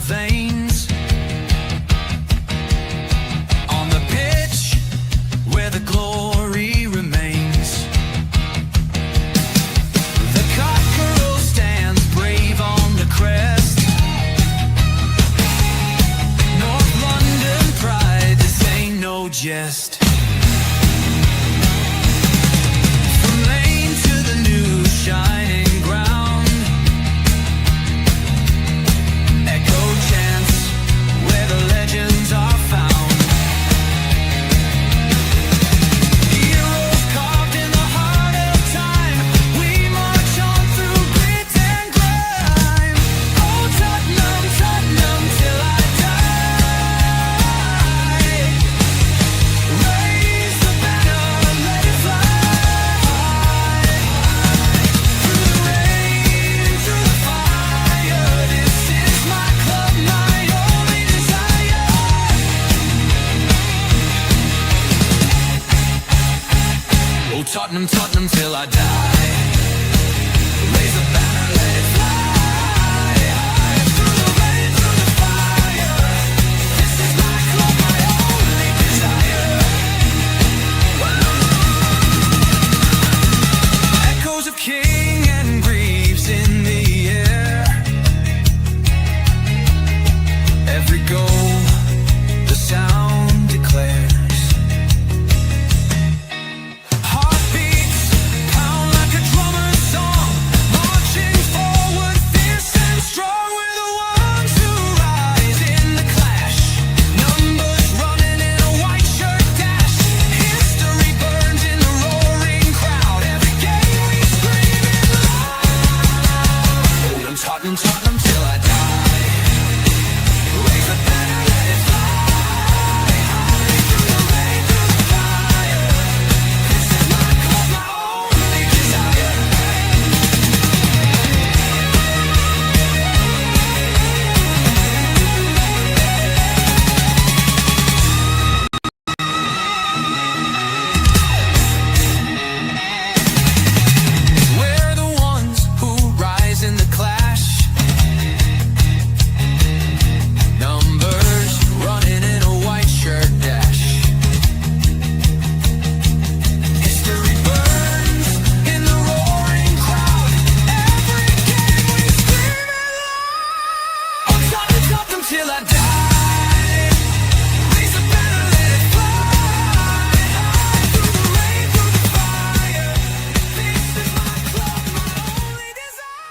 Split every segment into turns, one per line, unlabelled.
veins. On the pitch where the glory remains. The cockerel stands brave on the crest. North London pride, this ain't no jest. From Lane to the new shining ground. Echo chants where the legends are found. Heroes carved in the heart of time. We march on through grit and grime. Oh Tottenham, Tottenham till I die. Raise the banner, let it fly. Through the rain, through the fire. This is my club, my only desire. Oh Tottenham, Tottenham till I die. Raise the banner, let it fly. Through the rain, through the fire. This is my club, my only desire. Echoes of King and Greaves in the air. Every goal, the sound declares. Heartbeats pound like a drummer's song, marching forward, fierce and strong. We're the ones who rise in the clash. Numbers running in a white shirt dash. History burns in the roaring crowd. Every game we scream it loud. I'm Tottenham, Tottenham till I die. Raise the banner, let it fly. Through the rain, through the fire. This is my club, my only desire. We're the ones who rise in the clash. Numbers running in a white shirt dash. History burns in the roaring crowd. Every game we scream it loud. I'm Tottenham, Tottenham till I die. Raise the banner, let it fly. Through the rain, through the fire. This is my club, my only desire.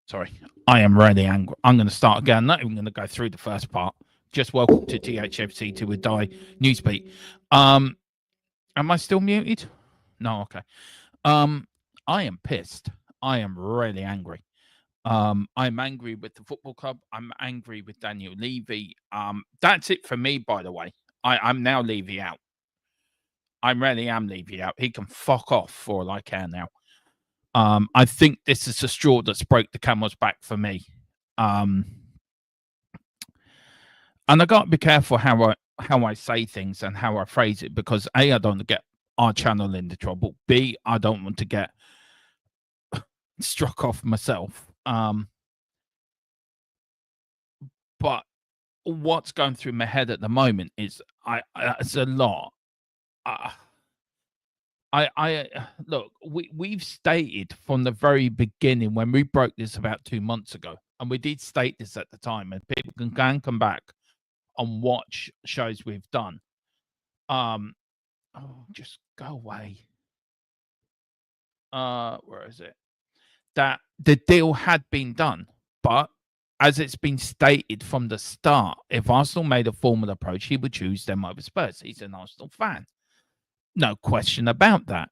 Sorry, I am really angry. I'm going to start again. I'm not even going to go through the first part. Just welcome to THFC to a Die Newsbeat. Am I still muted? No, okay. I am pissed. I am really angry. I'm angry with the football club. I'm angry with Daniel Levy. That's it for me, by the way. I'm now Levy out. I really am Levy out. He can fuck off for all I care now. I think this is a straw that's broke the camel's back for me. And I got to be careful how I say things and how I phrase it, because A, I don't want to get our channel into trouble. B, I don't want to get struck off myself. But what's going through my head at the moment is it's a lot. Look, we've stated from the very beginning when we broke this about 2 months ago, and we did state this at the time, and people can come back and watch shows we've done. Just go away. Where is it? That the deal had been done, but as it's been stated from the start, if Arsenal made a formal approach, he would choose them over Spurs. He's an Arsenal fan. No question about that.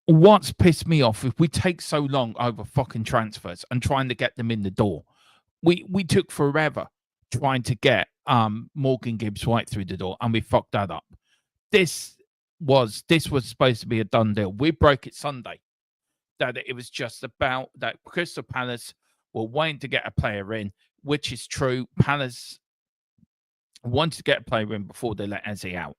What's pissed me off, if we take so long over fucking transfers and trying to get them in the door, we took forever trying to get Morgan Gibbs White through the door, and we fucked that up. This was this was supposed to be a done deal. We broke it Sunday that it was just about that Crystal Palace were waiting to get a player in, which is true. Palace wanted to get a player in before they let Eze out.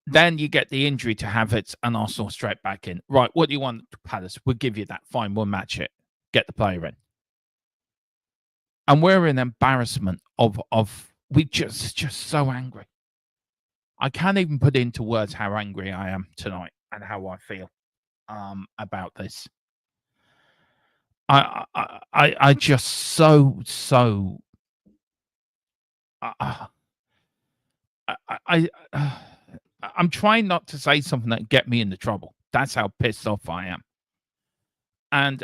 Then you get the injury to Havertz and Arsenal straight back in. Right, what do you want, Palace? We'll give you that. Fine, we'll match it. Get the player in. And we're in embarrassment of we just so angry. I can't even put into words how angry I am tonight and how I feel about this. I just so I'm trying not to say something that get me into trouble. That's how pissed off I am. And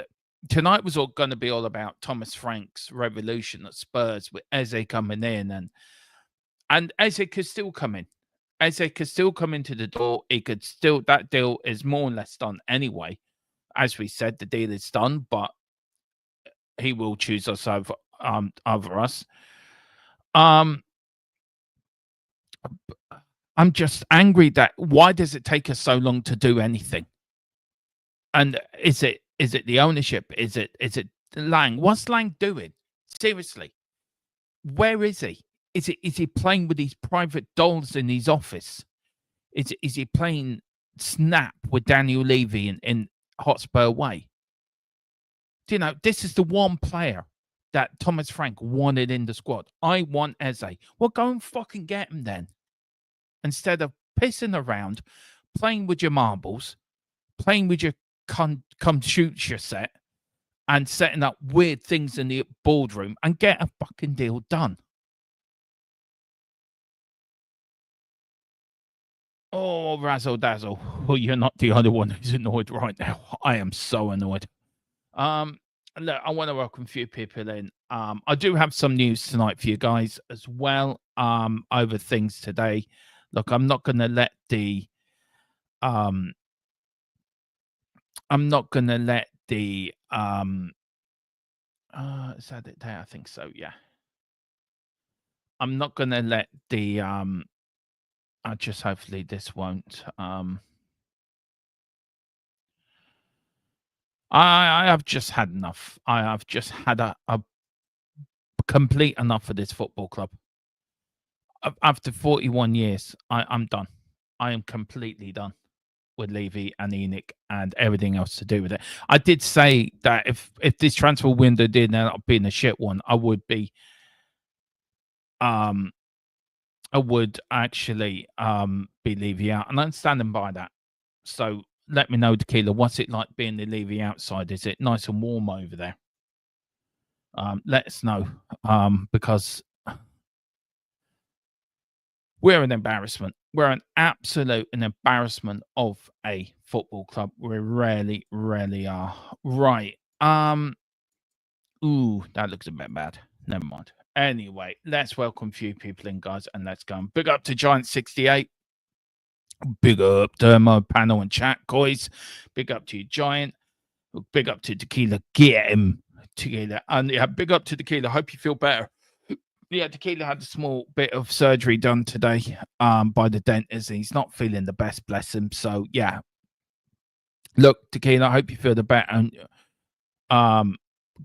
tonight was all going to be all about Thomas Frank's revolution at Spurs with Eze coming in, and Eze could still come in. Eze could still come into the door. He could still, that deal is more or less done anyway. As we said, the deal is done, but he will choose us over us. I'm just angry that why does it take us so long to do anything? And is it the ownership? Is it Lang? What's Lang doing? Seriously, where is he? Is he playing with these private dolls in his office? Is he playing Snap with Daniel Levy in Hotspur Way? Do you know, this is the one player that Thomas Frank wanted in the squad. I want Eze. Well, go and fucking get him then. Instead of pissing around, playing with your marbles, playing with your computer set, and setting up weird things in the boardroom and get a fucking deal done. Oh, razzle dazzle. Well, you're not the only one who's annoyed right now. I am so annoyed. Look, I want to welcome a few people in. I do have some news tonight for you guys as well. Over things today. Look, I'm not going to let the is that it there? I think so, yeah. I'm not going to let the I just hopefully this won't I have just had enough. I have just had a complete enough of this football club. After 41 years, I'm done. I am completely done with Levy and Enoch and everything else to do with it. I did say that if this transfer window did end up being a shit one, I would actually be Levy out, and I'm standing by that. So let me know, Tequila, what's it like being the Levy outside? Is it nice and warm over there? Let us know, because we're an embarrassment. We're an absolute embarrassment of a football club. We really are. Right. Ooh, that looks a bit bad. Never mind. Anyway, let's welcome a few people in, guys, and let's go. Big up to Giant68. Big up to my panel and chat, guys. Big up to you, Giant. Big up to Tequila. Get him, Tequila. And yeah, big up to Tequila. Hope you feel better. Yeah, Tequila had a small bit of surgery done today by the dentist. He's not feeling the best, bless him. So, yeah. Look, Tequila, I hope you feel the better. And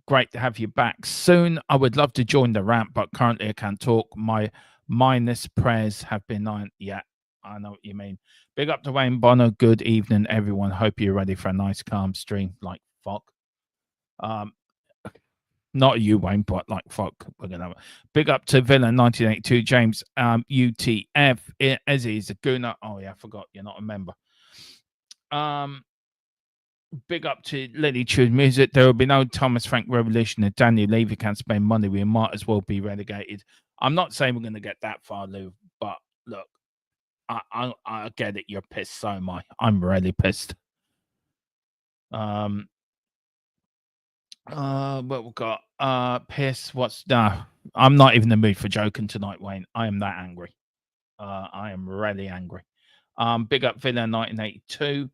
great to have you back soon. I would love to join the rant, but currently I can't talk. My minus prayers have been on. Yeah, I know what you mean. Big up to Wayne Bonner. Good evening, everyone. Hope you're ready for a nice, calm stream. Like, fuck. Not you, Wayne, but like, fuck. We're gonna big up to Villa 1982, James. UTF. Eze is a gooner. Oh yeah, I forgot you're not a member. Big up to Lily Tune Music. There will be no Thomas Frank revolution if Daniel Levy can't spend money. We might as well be relegated. I'm not saying we're going to get that far, Lou, but look, I get it. You're pissed. So am I. I'm really pissed. What we've got? Piss. I'm not even in the mood for joking tonight, Wayne. I am that angry. I am really angry. Big up Villa 1982.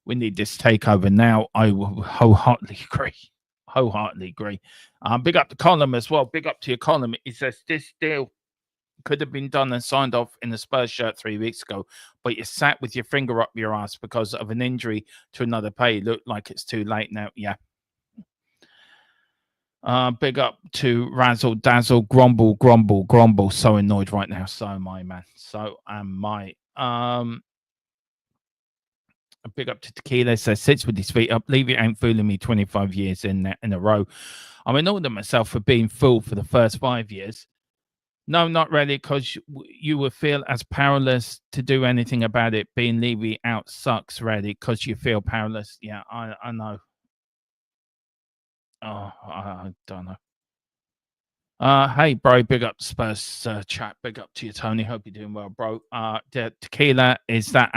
We need this takeover now. I will wholeheartedly agree. Big up the column as well. Big up to your column. He says this deal could have been done and signed off in the Spurs shirt 3 weeks ago, but you sat with your finger up your ass because of an injury to another player. Look like it's too late now. Yeah. Big up to Razzle Dazzle, Grumble. So annoyed right now. So am I, man. So am I. Big up to Tequila. Says sits with his feet up. Leave it ain't fooling me 25 years in a row. I'm annoyed at myself for being fooled for the first 5 years. No, not really, because you will feel as powerless to do anything about it. Being Levy out sucks, really, because you feel powerless. Yeah, I know. Oh, I don't know. Hey, bro, big up Spurs chat. Big up to you, Tony. Hope you're doing well, bro. The tequila is that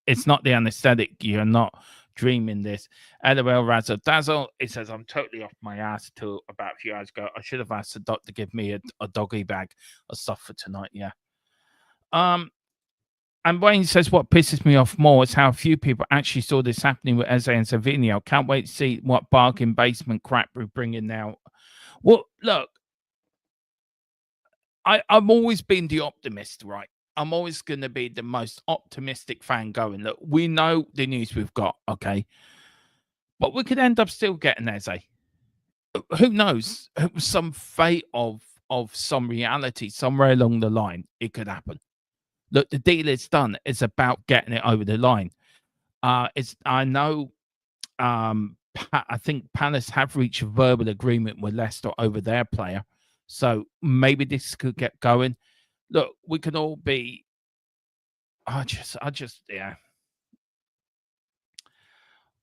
it's not the anesthetic. You're not dreaming this. LOL Razzle Dazzle. It says I'm totally off my ass till about a few hours ago. I should have asked the doctor to give me a doggy bag of stuff for tonight. Yeah. And Wayne says what pisses me off more is how few people actually saw this happening with Eze and Savinio. Can't wait to see what bargain basement crap we bring in now. Well, look, I'm always been the optimist, right? I'm always going to be the most optimistic fan going. Look, we know the news we've got, okay? But we could end up still getting Eze. Who knows? Some fate of some reality somewhere along the line, it could happen. Look, the deal is done. It's about getting it over the line. I know I think Palace have reached a verbal agreement with Leicester over their player. So maybe this could get going. Look, we can all be. I just, yeah.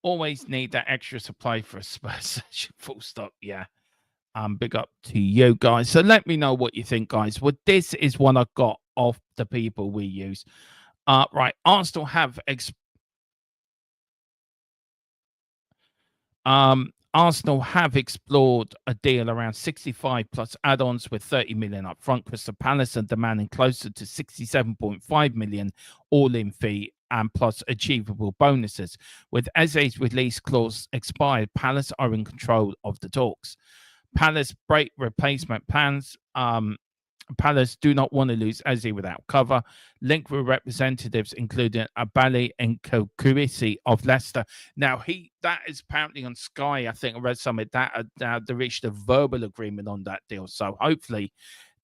Always need that extra supply for a Spurs. Full stop. Yeah. Big up to you guys. So let me know what you think, guys. Well, this is what I got off the people we use. Right. Arsenal have Arsenal have explored a deal around 65 plus add-ons with 30 million up front. Crystal Palace are demanding closer to 67.5 million all-in fee and plus achievable bonuses. With Eze's release clause expired, Palace are in control of the talks. Palace break replacement plans. Palace do not want to lose Eze without cover. Link with representatives, including Abali and Kokurisi of Leicester. Now, that is apparently on Sky. I think I read something that they reached a verbal agreement on that deal. So hopefully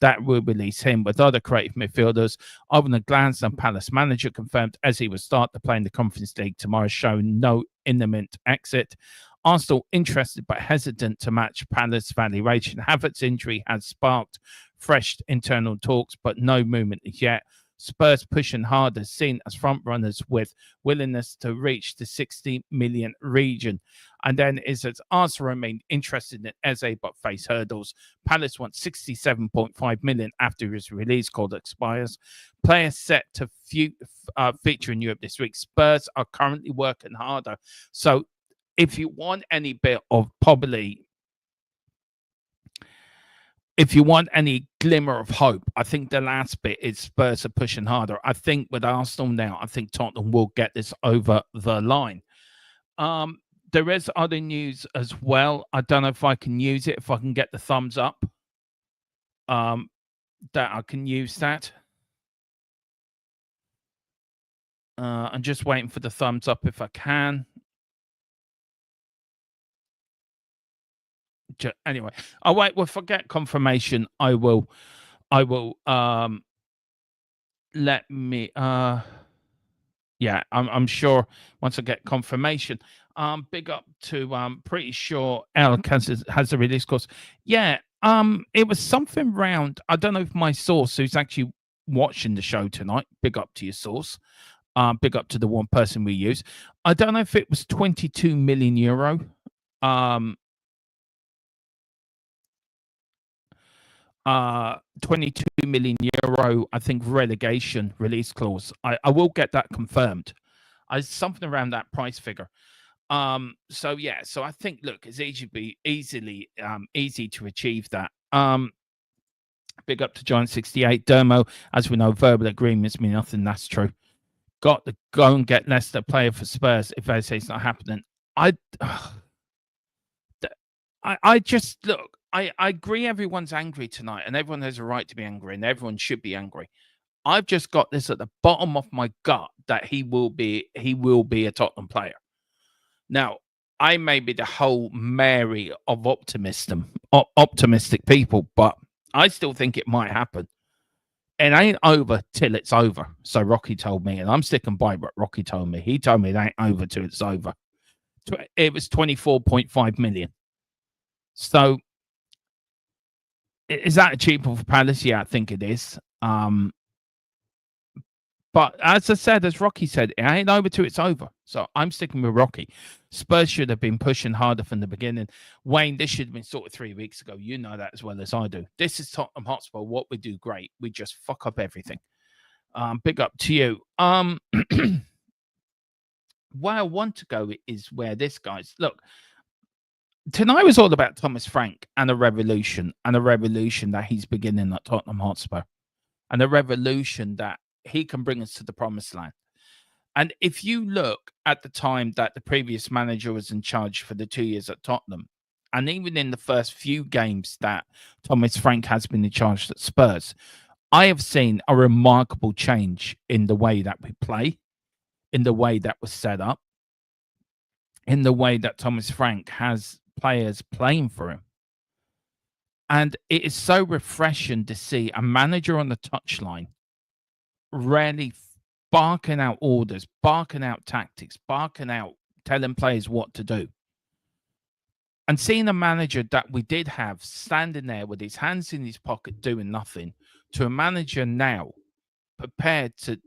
that will release him. With other creative midfielders, other than Gladstone, Palace manager confirmed Eze will start to play in the Conference League tomorrow, showing no imminent exit. Arsenal interested but hesitant to match Palace valuation. Havertz's injury has sparked fresh internal talks, but no movement yet. Spurs pushing harder, seen as front runners with willingness to reach the 60 million region. And then it says Arsenal remain interested in Eze but face hurdles. Palace wants 67.5 million after his release called expires. Players set to feature in Europe this week. Spurs are currently working harder. So if you want any bit of if you want any glimmer of hope, I think the last bit is Spurs are pushing harder. I think with Arsenal now, I think Tottenham will get this over the line. There is other news as well. I don't know if I can use it, if I can get the thumbs up. That I can use that. I'm just waiting for the thumbs up if I can. Anyway, I'll wait. Well, if I get confirmation, I will let me yeah, I'm sure once I get confirmation. Big up to pretty sure El has a release course. Yeah, it was something round. I don't know if my source who's actually watching the show tonight, big up to your source. Big up to the one person we use. I don't know if it was 22 million euro. 22 million euro, I think, relegation release clause. I will get that confirmed. Something around that price figure. So yeah, so I think, look, it's easy to achieve that. Big up to Giant 68 Dermo. As we know, verbal agreements mean nothing. That's true. Got to go and get Leicester player for Spurs if they say it's not happening. I just look. I agree everyone's angry tonight, and everyone has a right to be angry, and everyone should be angry. I've just got this at the bottom of my gut that he will be a Tottenham player. Now, I may be the whole Mary of optimistic people, but I still think it might happen. It ain't over till it's over. So Rocky told me, and I'm sticking by what Rocky told me. He told me it ain't over till it's over. It was 24.5 million. So is that achievable for Palace? Yeah, I think it is. But as I said, as Rocky said, it ain't over till it's over. So I'm sticking with Rocky. Spurs should have been pushing harder from the beginning. Wayne, this should have been sorted 3 weeks ago. You know that as well as I do. This is Tottenham Hotspur. What we do great. We just fuck up everything. Big up to you. Where I want to go is where this guy's look. Tonight was all about Thomas Frank and a revolution that he's beginning at Tottenham Hotspur, and a revolution that he can bring us to the promised land. And if you look at the time that the previous manager was in charge for the 2 years at Tottenham, and even in the first few games that Thomas Frank has been in charge at Spurs, I have seen a remarkable change in the way that we play, in the way that was set up, in the way that Thomas Frank has players playing for him. And it is so refreshing to see a manager on the touchline really barking out orders, barking out tactics, barking out telling players what to do. And seeing a manager that we did have standing there with his hands in his pocket doing nothing, to a manager now prepared to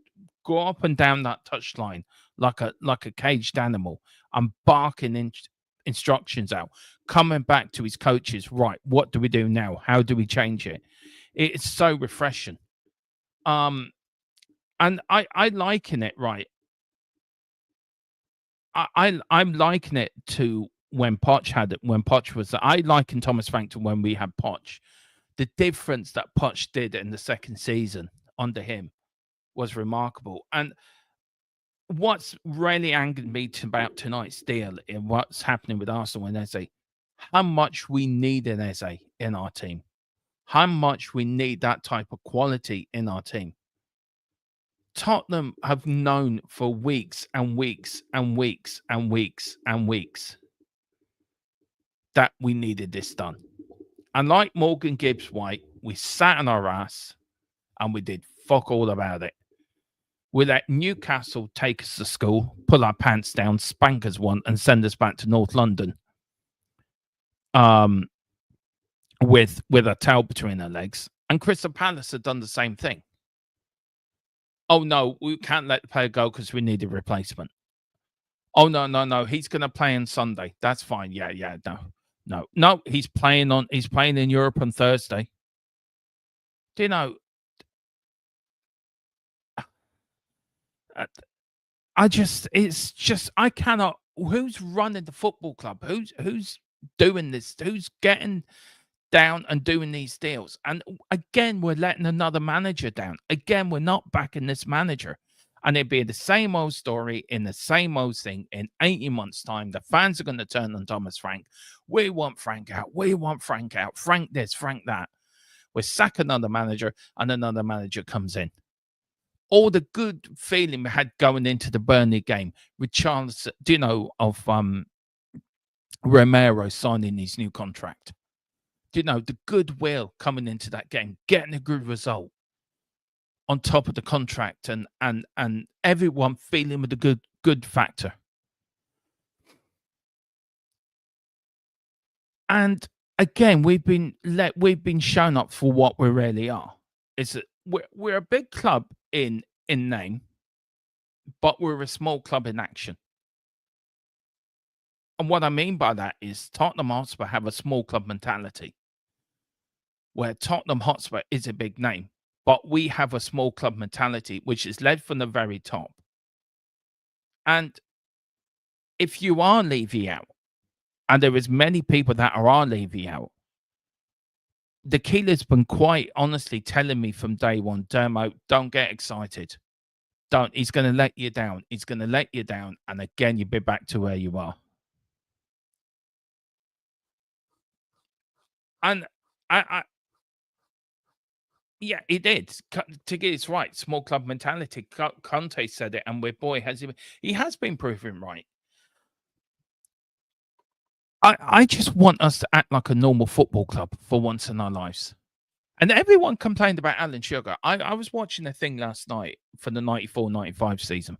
go up and down that touchline like a caged animal and barking instructions out, coming back to his coaches, right, what do we do now? How do we change it? It's so refreshing. And I liken it, right. I'm liking it to when Poch had it, when Poch was I liken Thomas Frank to when we had Poch. The difference that Poch did in the second season under him was remarkable. And what's really angered me about tonight's deal and what's happening with Arsenal and Eze, how much we need an Eze in our team, how much we need that type of quality in our team. Tottenham have known for weeks and weeks and weeks and weeks and weeks that we needed this done. And like Morgan Gibbs White, we sat on our ass and we did fuck all about it. We let Newcastle take us to school, pull our pants down, spank us one, and send us back to North London with a towel between our legs. And Crystal Palace had done the same thing. Oh, no, we can't let the player go because we need a replacement. Oh, no. He's going to play on Sunday. That's fine. Yeah. No. He's playing in Europe on Thursday. Do you know, I cannot. Who's running the football club? Who's doing this? Who's getting down and doing these deals? And again, we're letting another manager down. Again, we're not backing this manager. And it'd be the same old story in the same old thing in 18 months' time. The fans are going to turn on Thomas Frank. We want Frank out. We want Frank out. Frank this, Frank that. We sack another manager and another manager comes in. All the good feeling we had going into the Burnley game with Charles, of Romero signing his new contract. The goodwill coming into that game, getting a good result on top of the contract and everyone feeling with the good factor. And again, we've been shown up for what we really are. It's we're a big club in name, but we're a small club in action. And what I mean by that is Tottenham Hotspur have a small club mentality, where Tottenham Hotspur is a big name, but we have a small club mentality, which is led from the very top. And if you are leaving out, and there is many people that are leaving out, the Keeler's been quite honestly telling me from day one, Dermo, don't get excited. Don't. He's going to let you down. He's going to let you down. And again, you'll be back to where you are. And I yeah, he did. To get it right, small club mentality. Conte said it, and boy, he has been proven right. I just want us to act like a normal football club for once in our lives. And everyone complained about Alan Sugar. I was watching a thing last night for the 94-95 season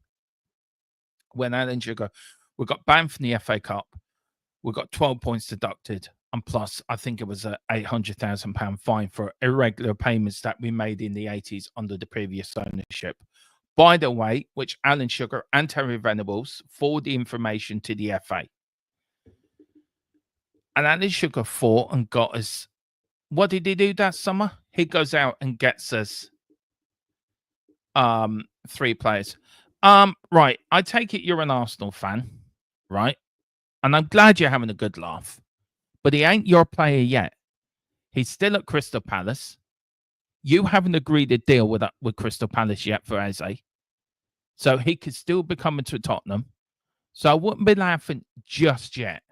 when Alan Sugar, we got banned from the FA Cup. We got 12 points deducted. And plus, I think it was a £800,000 fine for irregular payments that we made in the 80s under the previous ownership. By the way, which Alan Sugar and Terry Venables forward the information to the FA. And Alan Sugar fought and got us. What did he do that summer? He goes out and gets us 3 players. Right. I take it you're an Arsenal fan, right? And I'm glad you're having a good laugh. But he ain't your player yet. He's still at Crystal Palace. You haven't agreed a deal with Crystal Palace yet for Eze. So he could still be coming to Tottenham. So I wouldn't be laughing just yet.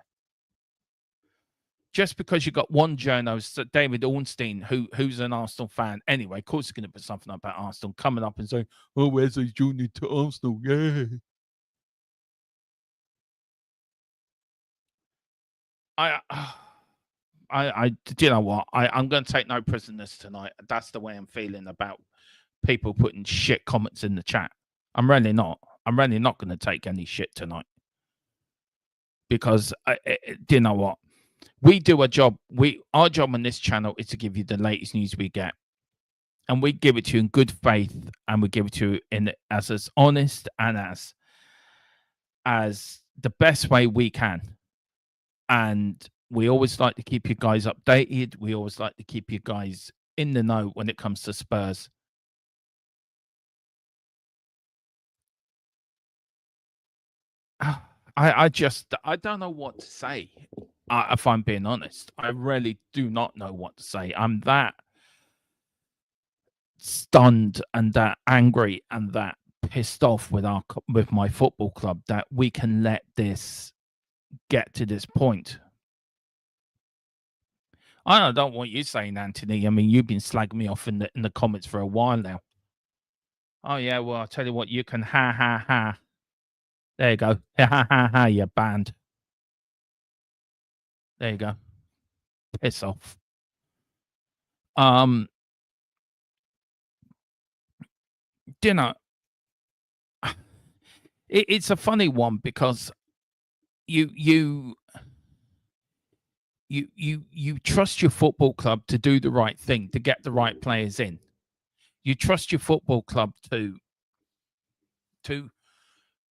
Just because you got one journalist, David Ornstein, who's an Arsenal fan. Anyway, of course he's going to put something up about Arsenal, coming up and saying, oh, Eze's joining to Arsenal, yeah. Do you know what? I'm going to take no prisoners tonight. That's the way I'm feeling about people putting shit comments in the chat. I'm really not. I'm really not going to take any shit tonight. Because, do you know what? We do a job. Our job on this channel is to give you the latest news we get. And we give it to you in good faith. And we give it to you as honest and as the best way we can. And we always like to keep you guys updated. We always like to keep you guys in the know when it comes to Spurs. I don't know what to say. If I'm being honest, I really do not know what to say. I'm that stunned and that angry and that pissed off with my football club that we can let this get to this point. I don't want you saying, Anthony. I mean, you've been slagging me off in the comments for a while now. Oh yeah, well, I'll tell you what, you can ha ha ha. There you go. Ha ha ha ha, you're banned. There you go. Piss off. You know, it's a funny one because you trust your football club to do the right thing, to get the right players in. You trust your football club to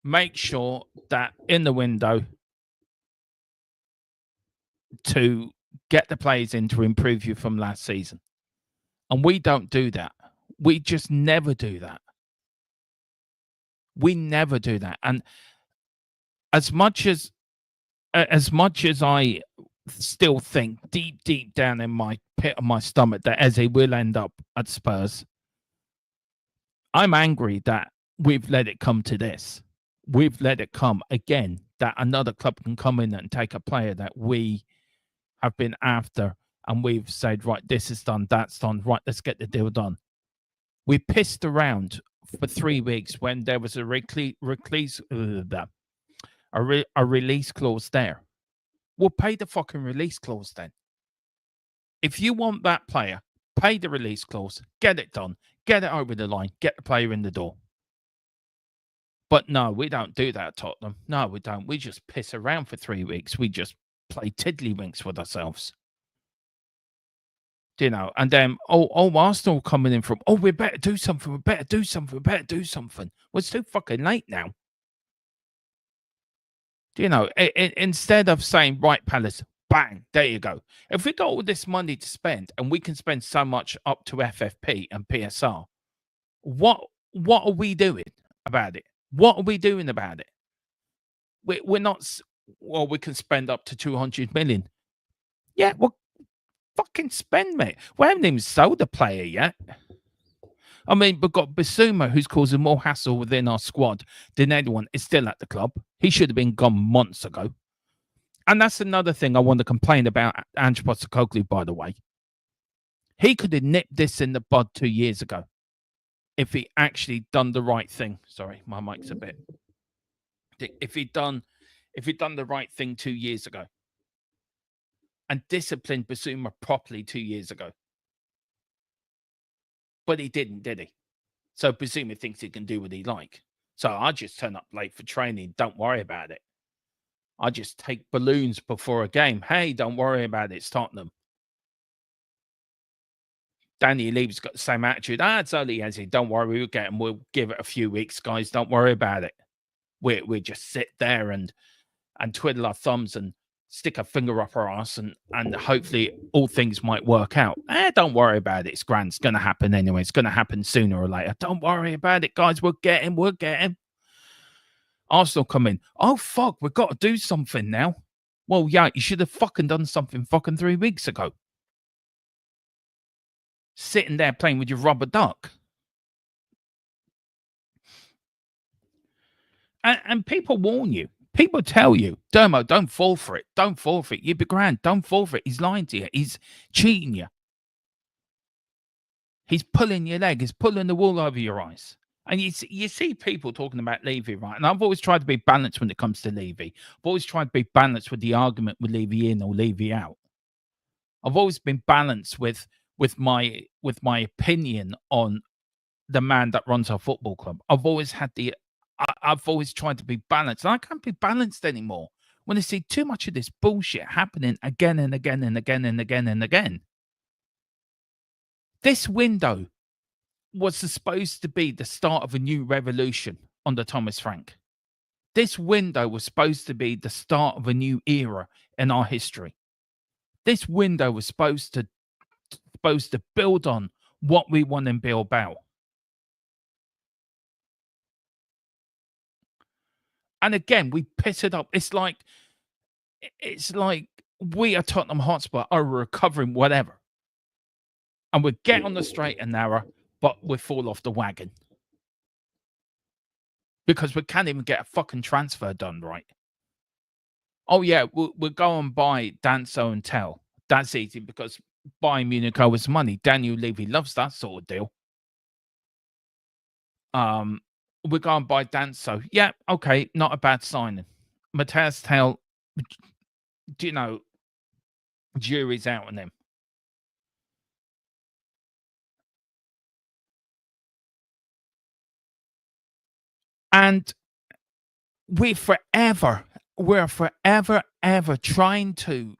make sure that in the window to get the players in to improve you from last season. And we don't do that. We just never do that. We never do that. And as much as I still think deep down in my pit of my stomach that Eze will end up at Spurs, I'm angry that we've let it come to this. We've let it come again that another club can come in and take a player that we have been after, and we've said, right, this is done, that's done, right, let's get the deal done. We pissed around for 3 weeks when there was a release clause there. We'll pay the fucking release clause then. If you want that player, pay the release clause, get it done, get it over the line, get the player in the door. But no, we don't do that at Tottenham. No, we don't. We just piss around for 3 weeks. We just play tiddlywinks with ourselves. You know, and then, Arsenal coming in from, we better do something, we better do something. Well, it's too fucking late now. You know, instead of saying, right, Palace, bang, there you go. If we got all this money to spend and we can spend so much up to FFP and PSR, what are we doing about it? What are we doing about it? We're not, well, we can spend up to 200 million. Yeah, well, fucking spend, mate. We haven't even sold a player yet. I mean, we've got Bissouma, who's causing more hassle within our squad than anyone, is still at the club. He should have been gone months ago. And that's another thing I want to complain about Ange Postecoglou, by the way. He could have nipped this in the bud 2 years ago if he actually done the right thing. Sorry, my mic's a bit. If he'd done the right thing 2 years ago and disciplined Basuma properly 2 years ago. But he didn't, did he? So Basuma thinks he can do what he like. So I just turn up late for training. Don't worry about it. I just take balloons before a game. Hey, don't worry about it. It's Tottenham. Danny Levy's got the same attitude. It's only Eze. Don't worry, we'll get him. We'll give it a few weeks, guys. Don't worry about it. We just sit there and twiddle our thumbs and stick a finger up our ass and hopefully all things might work out. Don't worry about it. It's grand. It's going to happen anyway. It's going to happen sooner or later. Don't worry about it, guys. We'll get him. We'll get him. Arsenal come in. Oh, fuck. We've got to do something now. Well, yeah, you should have fucking done something fucking 3 weeks ago. Sitting there playing with your rubber duck. And people warn you. People tell you, Dermo, don't fall for it. Don't fall for it. You'd be grand. Don't fall for it. He's lying to you. He's cheating you. He's pulling your leg. He's pulling the wool over your eyes. And you see people talking about Levy, right? And I've always tried to be balanced when it comes to Levy. I've always tried to be balanced with the argument with Levy in or Levy out. I've always been balanced with my opinion on the man that runs our football club. I've always tried to be balanced. And I can't be balanced anymore when I see too much of this bullshit happening again and again and again and again and again. This window was supposed to be the start of a new revolution under Thomas Frank. This window was supposed to be the start of a new era in our history. This window was supposed to build on what we won in Bilbao. And again, we piss it up. It's like we at Tottenham Hotspur are recovering whatever. And we get on the straight and narrow, but we fall off the wagon. Because we can't even get a fucking transfer done right. Oh, yeah, we'll go and buy Danso and Tell. That's easy because buying Munich owes money. Daniel Levy loves that sort of deal. We're going to buy Danso. Yeah, okay, not a bad signing. Matthias Tell, do you know, jury's out on him. And we're forever trying to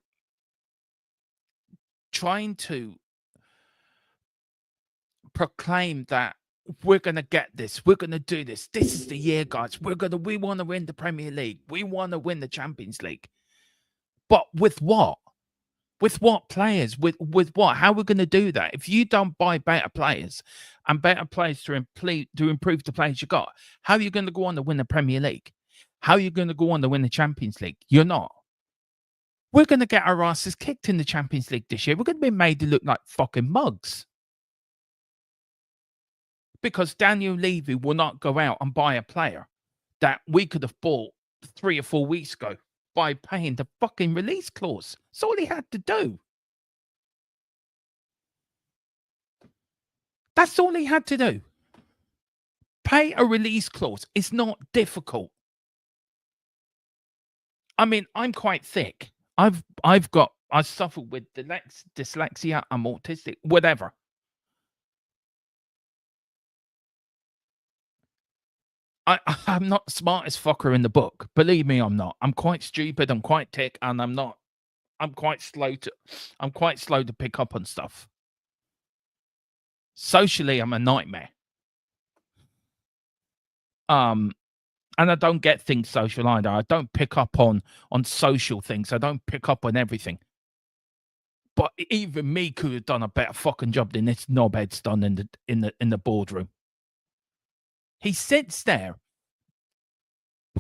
proclaim that we're going to get this. We're going to do this. This is the year, guys. We want to win the Premier League. We want to win the Champions League. But with what? With what players? With what? How are we going to do that? If you don't buy better players and better players to improve the players you got, how are you going to go on to win the Premier League? How are you going to go on to win the Champions League? You're not. We're going to get our asses kicked in the Champions League this year. We're going to be made to look like fucking mugs. Because Daniel Levy will not go out and buy a player that we could have bought 3 or 4 weeks ago by paying the fucking release clause. That's all he had to do. That's all he had to do. Pay a release clause. It's not difficult. I mean, I'm quite thick. I suffer with dyslexia. I'm autistic, whatever. I'm not the smartest fucker in the book. Believe me, I'm not. I'm quite stupid. I'm quite thick, and I'm quite slow to pick up on stuff. Socially, I'm a nightmare. And I don't get things social either. I don't pick up on social things. I don't pick up on everything. But even me could have done a better fucking job than this knobhead's done in the boardroom. He sits there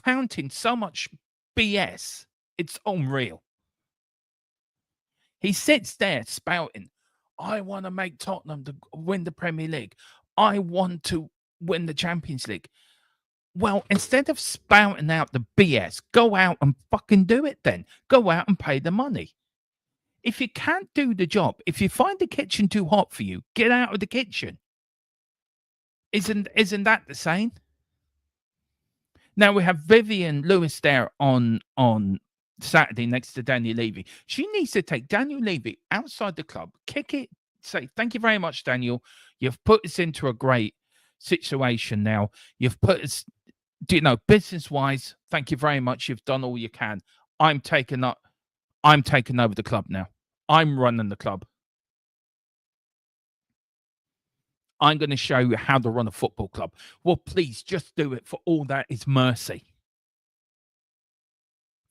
pounding so much BS. It's unreal. He sits there spouting, I want to make Tottenham to win the Premier League. I want to win the Champions League. Well, instead of spouting out the BS, go out and fucking do it then. Go out and pay the money. If you can't do the job, if you find the kitchen too hot for you, get out of the kitchen. Isn't that the saying? Now we have Vivian Lewis there on Saturday next to Daniel Levy. She needs to take Daniel Levy outside the club, kick it, say, "Thank you very much, Daniel. You've put us into a great situation now. You've put us, business-wise, thank you very much. You've done all you can. I'm taking over the club now. I'm running the club. I'm going to show you how to run a football club. Well, please just do it for all that is mercy."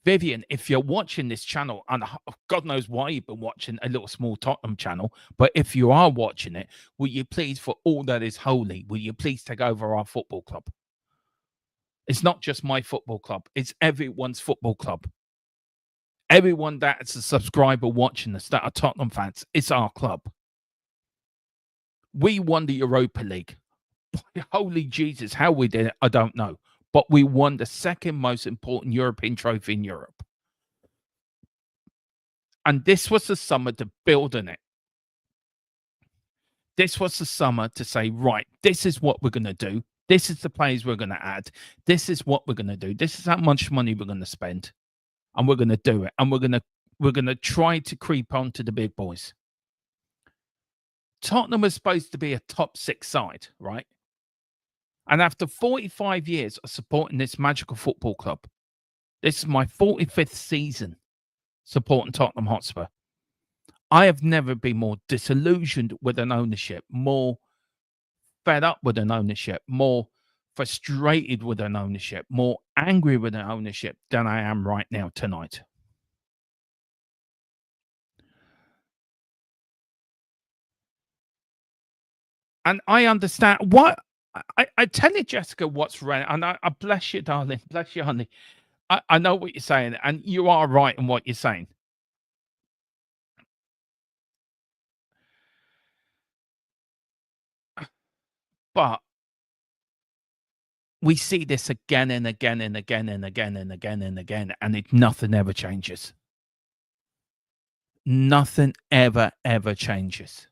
Vivian, if you're watching this channel, and God knows why you've been watching a little small Tottenham channel, but if you are watching it, will you please, for all that is holy, will you please take over our football club? It's not just my football club. It's everyone's football club. Everyone that's a subscriber watching this that are Tottenham fans, it's our club. We won the Europa League. Holy Jesus, how we did it, I don't know. But we won the second most important European trophy in Europe. And this was the summer to build on it. This was the summer to say, right, this is what we're going to do. This is the players we're going to add. This is what we're going to do. This is how much money we're going to spend. And we're going to do it. And we're going to try to creep on to the big boys. Tottenham was supposed to be a top 6 side, right? And after 45 years of supporting this magical football club, this is my 45th season supporting Tottenham Hotspur. I have never been more disillusioned with an ownership, more fed up with an ownership, more frustrated with an ownership, more angry with an ownership than I am right now tonight. And I understand what I tell you, Jessica, what's right. And I bless you, darling. Bless you, honey. I know what you're saying, and you are right in what you're saying. But we see this again and again and again and again and again and again, and nothing ever changes. Nothing ever changes.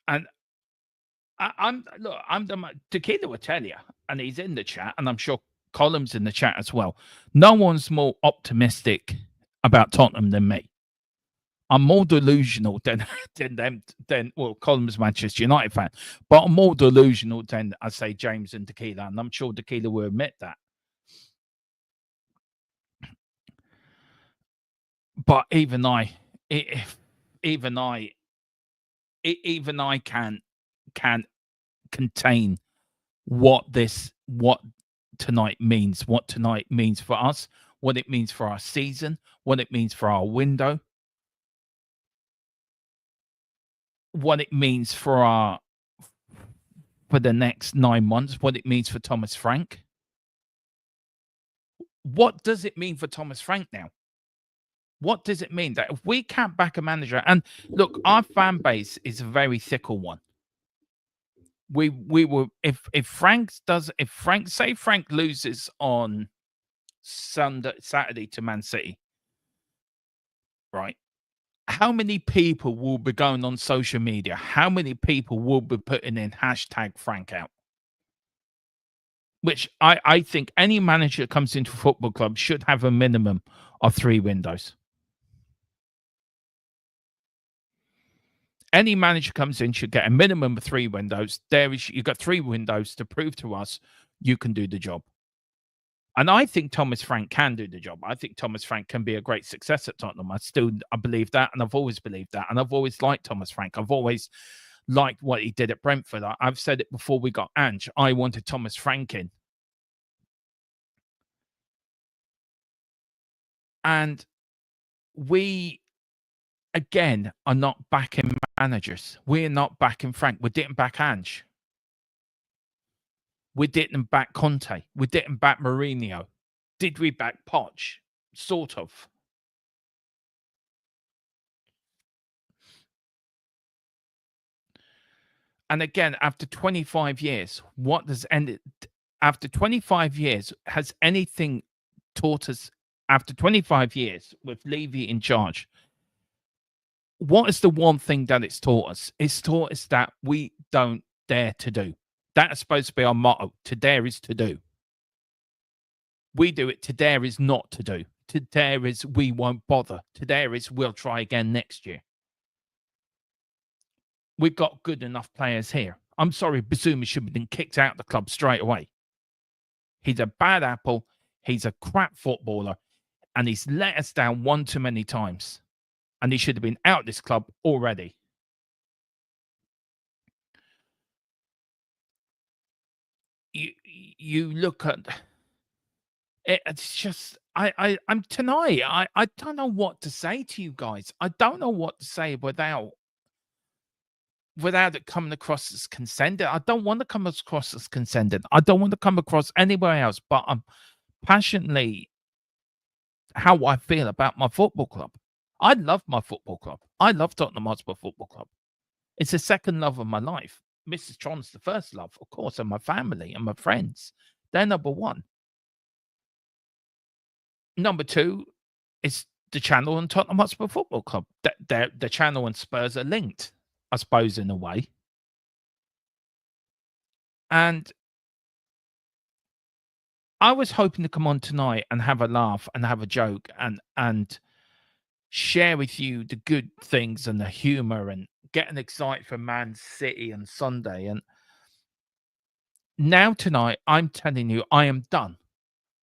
And I'm the Tequila will tell you, and he's in the chat, and I'm sure Column's in the chat as well. No one's more optimistic about Tottenham than me. I'm more delusional than them. Well, Column's Manchester United fan, but I'm more delusional than I say James and Tequila, and I'm sure Tequila will admit that. But even I can't contain what tonight means, what tonight means for us, what it means for our season, what it means for our window, what it means for the next 9 months, what it means for Thomas Frank. What does it mean for Thomas Frank now? What does it mean that if we can't back a manager, and look, our fan base is a very fickle one. We will if Frank loses on Saturday to Man City, right? How many people will be going on social media? How many people will be putting in hashtag Frank out? Which I think any manager that comes into a football club should have a minimum of 3 windows. Any manager comes in should get a minimum of 3 windows. You've got 3 windows to prove to us you can do the job. And I think Thomas Frank can do the job. I think Thomas Frank can be a great success at Tottenham. I believe that, and I've always believed that. And I've always liked Thomas Frank. I've always liked what he did at Brentford. I've said it before we got Ange. I wanted Thomas Frank in. And we, again, are not backing managers. We're not backing Frank. We didn't back Ange. We didn't back Conte. We didn't back Mourinho. Did we back Poch? Sort of. And again, after 25 years, what does end after 25 years, has anything taught us after 25 years with Levy in charge? What is the one thing that it's taught us? It's taught us that we don't dare to do. That is supposed to be our motto. To dare is to do. We do it. To dare is not to do. To dare is we won't bother. To dare is we'll try again next year. We've got good enough players here. I'm sorry, Bazuma should have been kicked out of the club straight away. He's a bad apple. He's a crap footballer. And he's let us down one too many times. And he should have been out of this club already. You look at it, it's just I'm tonight. I don't know what to say to you guys. I don't know what to say without it coming across as condescending. I don't want to come across as condescending. I don't want to come across anywhere else, but I'm passionately how I feel about my football club. I love my football club. I love Tottenham Hotspur Football Club. It's the second love of my life. Mrs. Tron's the first love, of course, and my family and my friends. They're number one. Number two is the channel and Tottenham Hotspur Football Club. The channel and Spurs are linked, I suppose, in a way. And I was hoping to come on tonight and have a laugh and have a joke and share with you the good things and the humor and getting excited for Man City on Sunday. And now tonight, I'm telling you, I am done.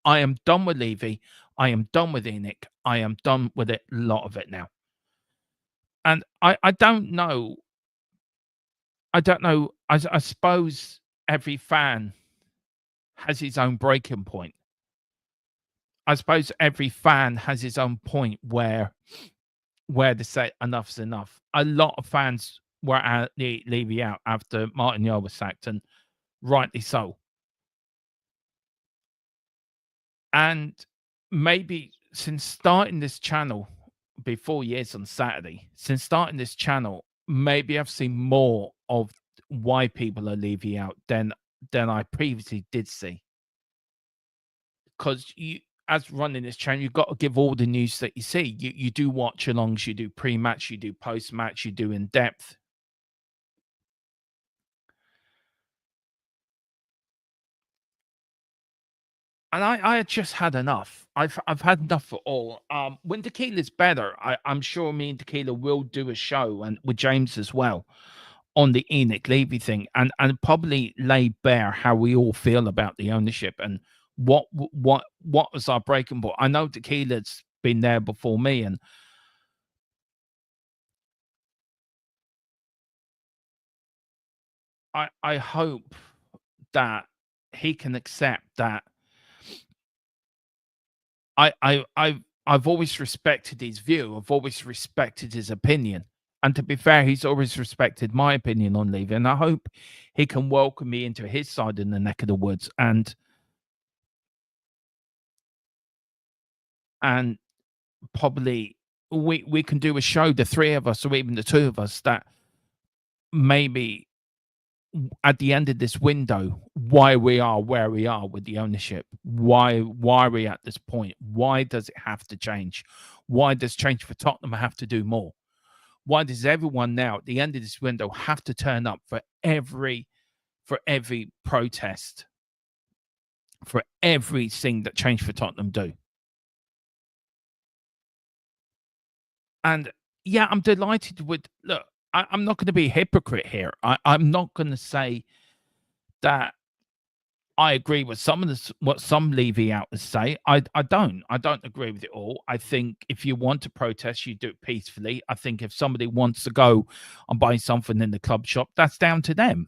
I am done with Levy. I am done with Enoch. I am done with it, a lot of it now. And I don't know. I don't know. I suppose every fan has his own breaking point. I suppose every fan has his own point where they say enough's enough. A lot of fans were Levy out after Martin Yeo was sacked, and rightly so. And maybe since starting this channel before years on Saturday, since starting this channel, maybe I've seen more of why people are Levy out than I previously did see. Because you, as running this channel, you've got to give all the news that you see. You do watch alongs, you do pre-match, you do post-match, you do in depth. And I had just had enough. I've had enough for all. When Tequila's better, I'm sure me and Tequila will do a show and with James as well on the Enoch Levy thing and probably lay bare how we all feel about the ownership and what was our breaking point. I know Tequila's been there before me, and I hope that he can accept that I've always respected his view. I've always respected his opinion. And to be fair, he's always respected my opinion on Levy. And I hope he can welcome me into his side in the neck of the woods and probably we can do a show, the three of us or even the two of us, that maybe at the end of this window, why we are where we are with the ownership, why are we at this point, why does it have to change, why does change for Tottenham have to do more, why does everyone now at the end of this window have to turn up for every protest, for everything that change for Tottenham do. And yeah, I'm delighted with, look, I'm not going to be a hypocrite here. I'm not going to say that I agree with some of this, what some Levy outers say. I don't agree with it all. I think if you want to protest, you do it peacefully. I think if somebody wants to go and buy something in the club shop, that's down to them.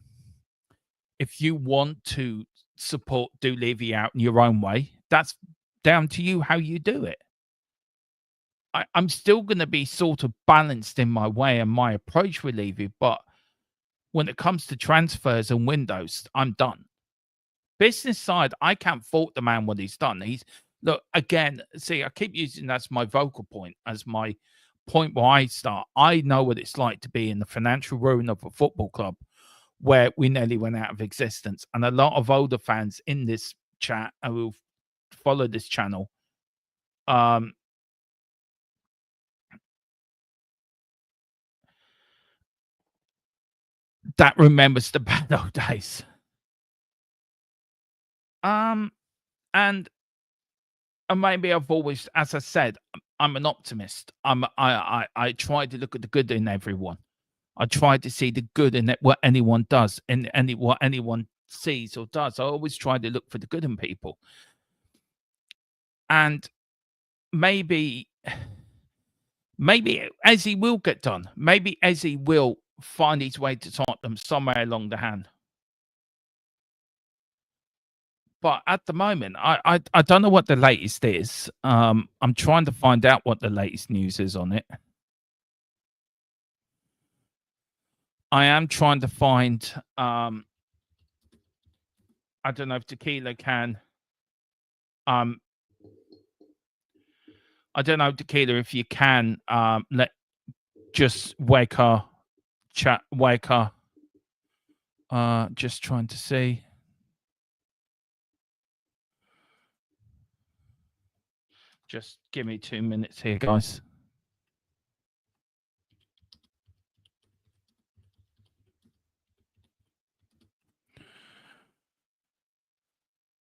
If you want to support, do Levy out in your own way, that's down to you how you do it. I'm still going to be sort of balanced in my way and my approach with Levy, but when it comes to transfers and windows, I'm done. Business side, I can't fault the man what he's done. He's, look, again, see, I keep using that's my vocal point as my point where I start. I know what it's like to be in the financial ruin of a football club where we nearly went out of existence. And a lot of older fans in this chat who follow this channel, that remembers the bad old days. And maybe I've always, as I said, I'm an optimist. I try to look at the good in everyone. I try to see the good in it, what anyone does, and what anyone sees or does. I always try to look for the good in people. And maybe Eze will get done. Maybe Eze will find his way to Tottenham somewhere along the hand. But at the moment, I don't know what the latest is. I'm trying to find out what the latest news is on it. I am trying to find. I don't know if Tequila can. I don't know, Tequila, if you can let just wake her. Just trying to see. Just give me 2 minutes here, guys.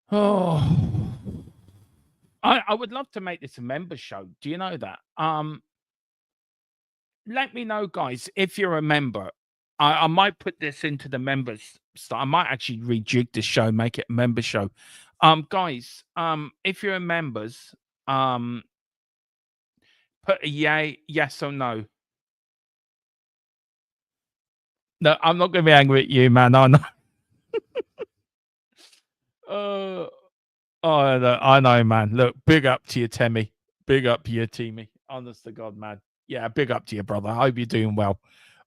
Oh, I would love to make this a member show. Do you know that? Let me know, guys, if you're a member. I might put this into the members stuff. I might actually rejig the show, make it a member show. Guys, if you're members, put a yes or no. No, I'm not gonna be angry at you, man. I know. I know, man. Look, big up to you, Temmie. Big up to you, Teamy. Honest to God, man. Yeah, big up to you, brother. I hope you're doing well.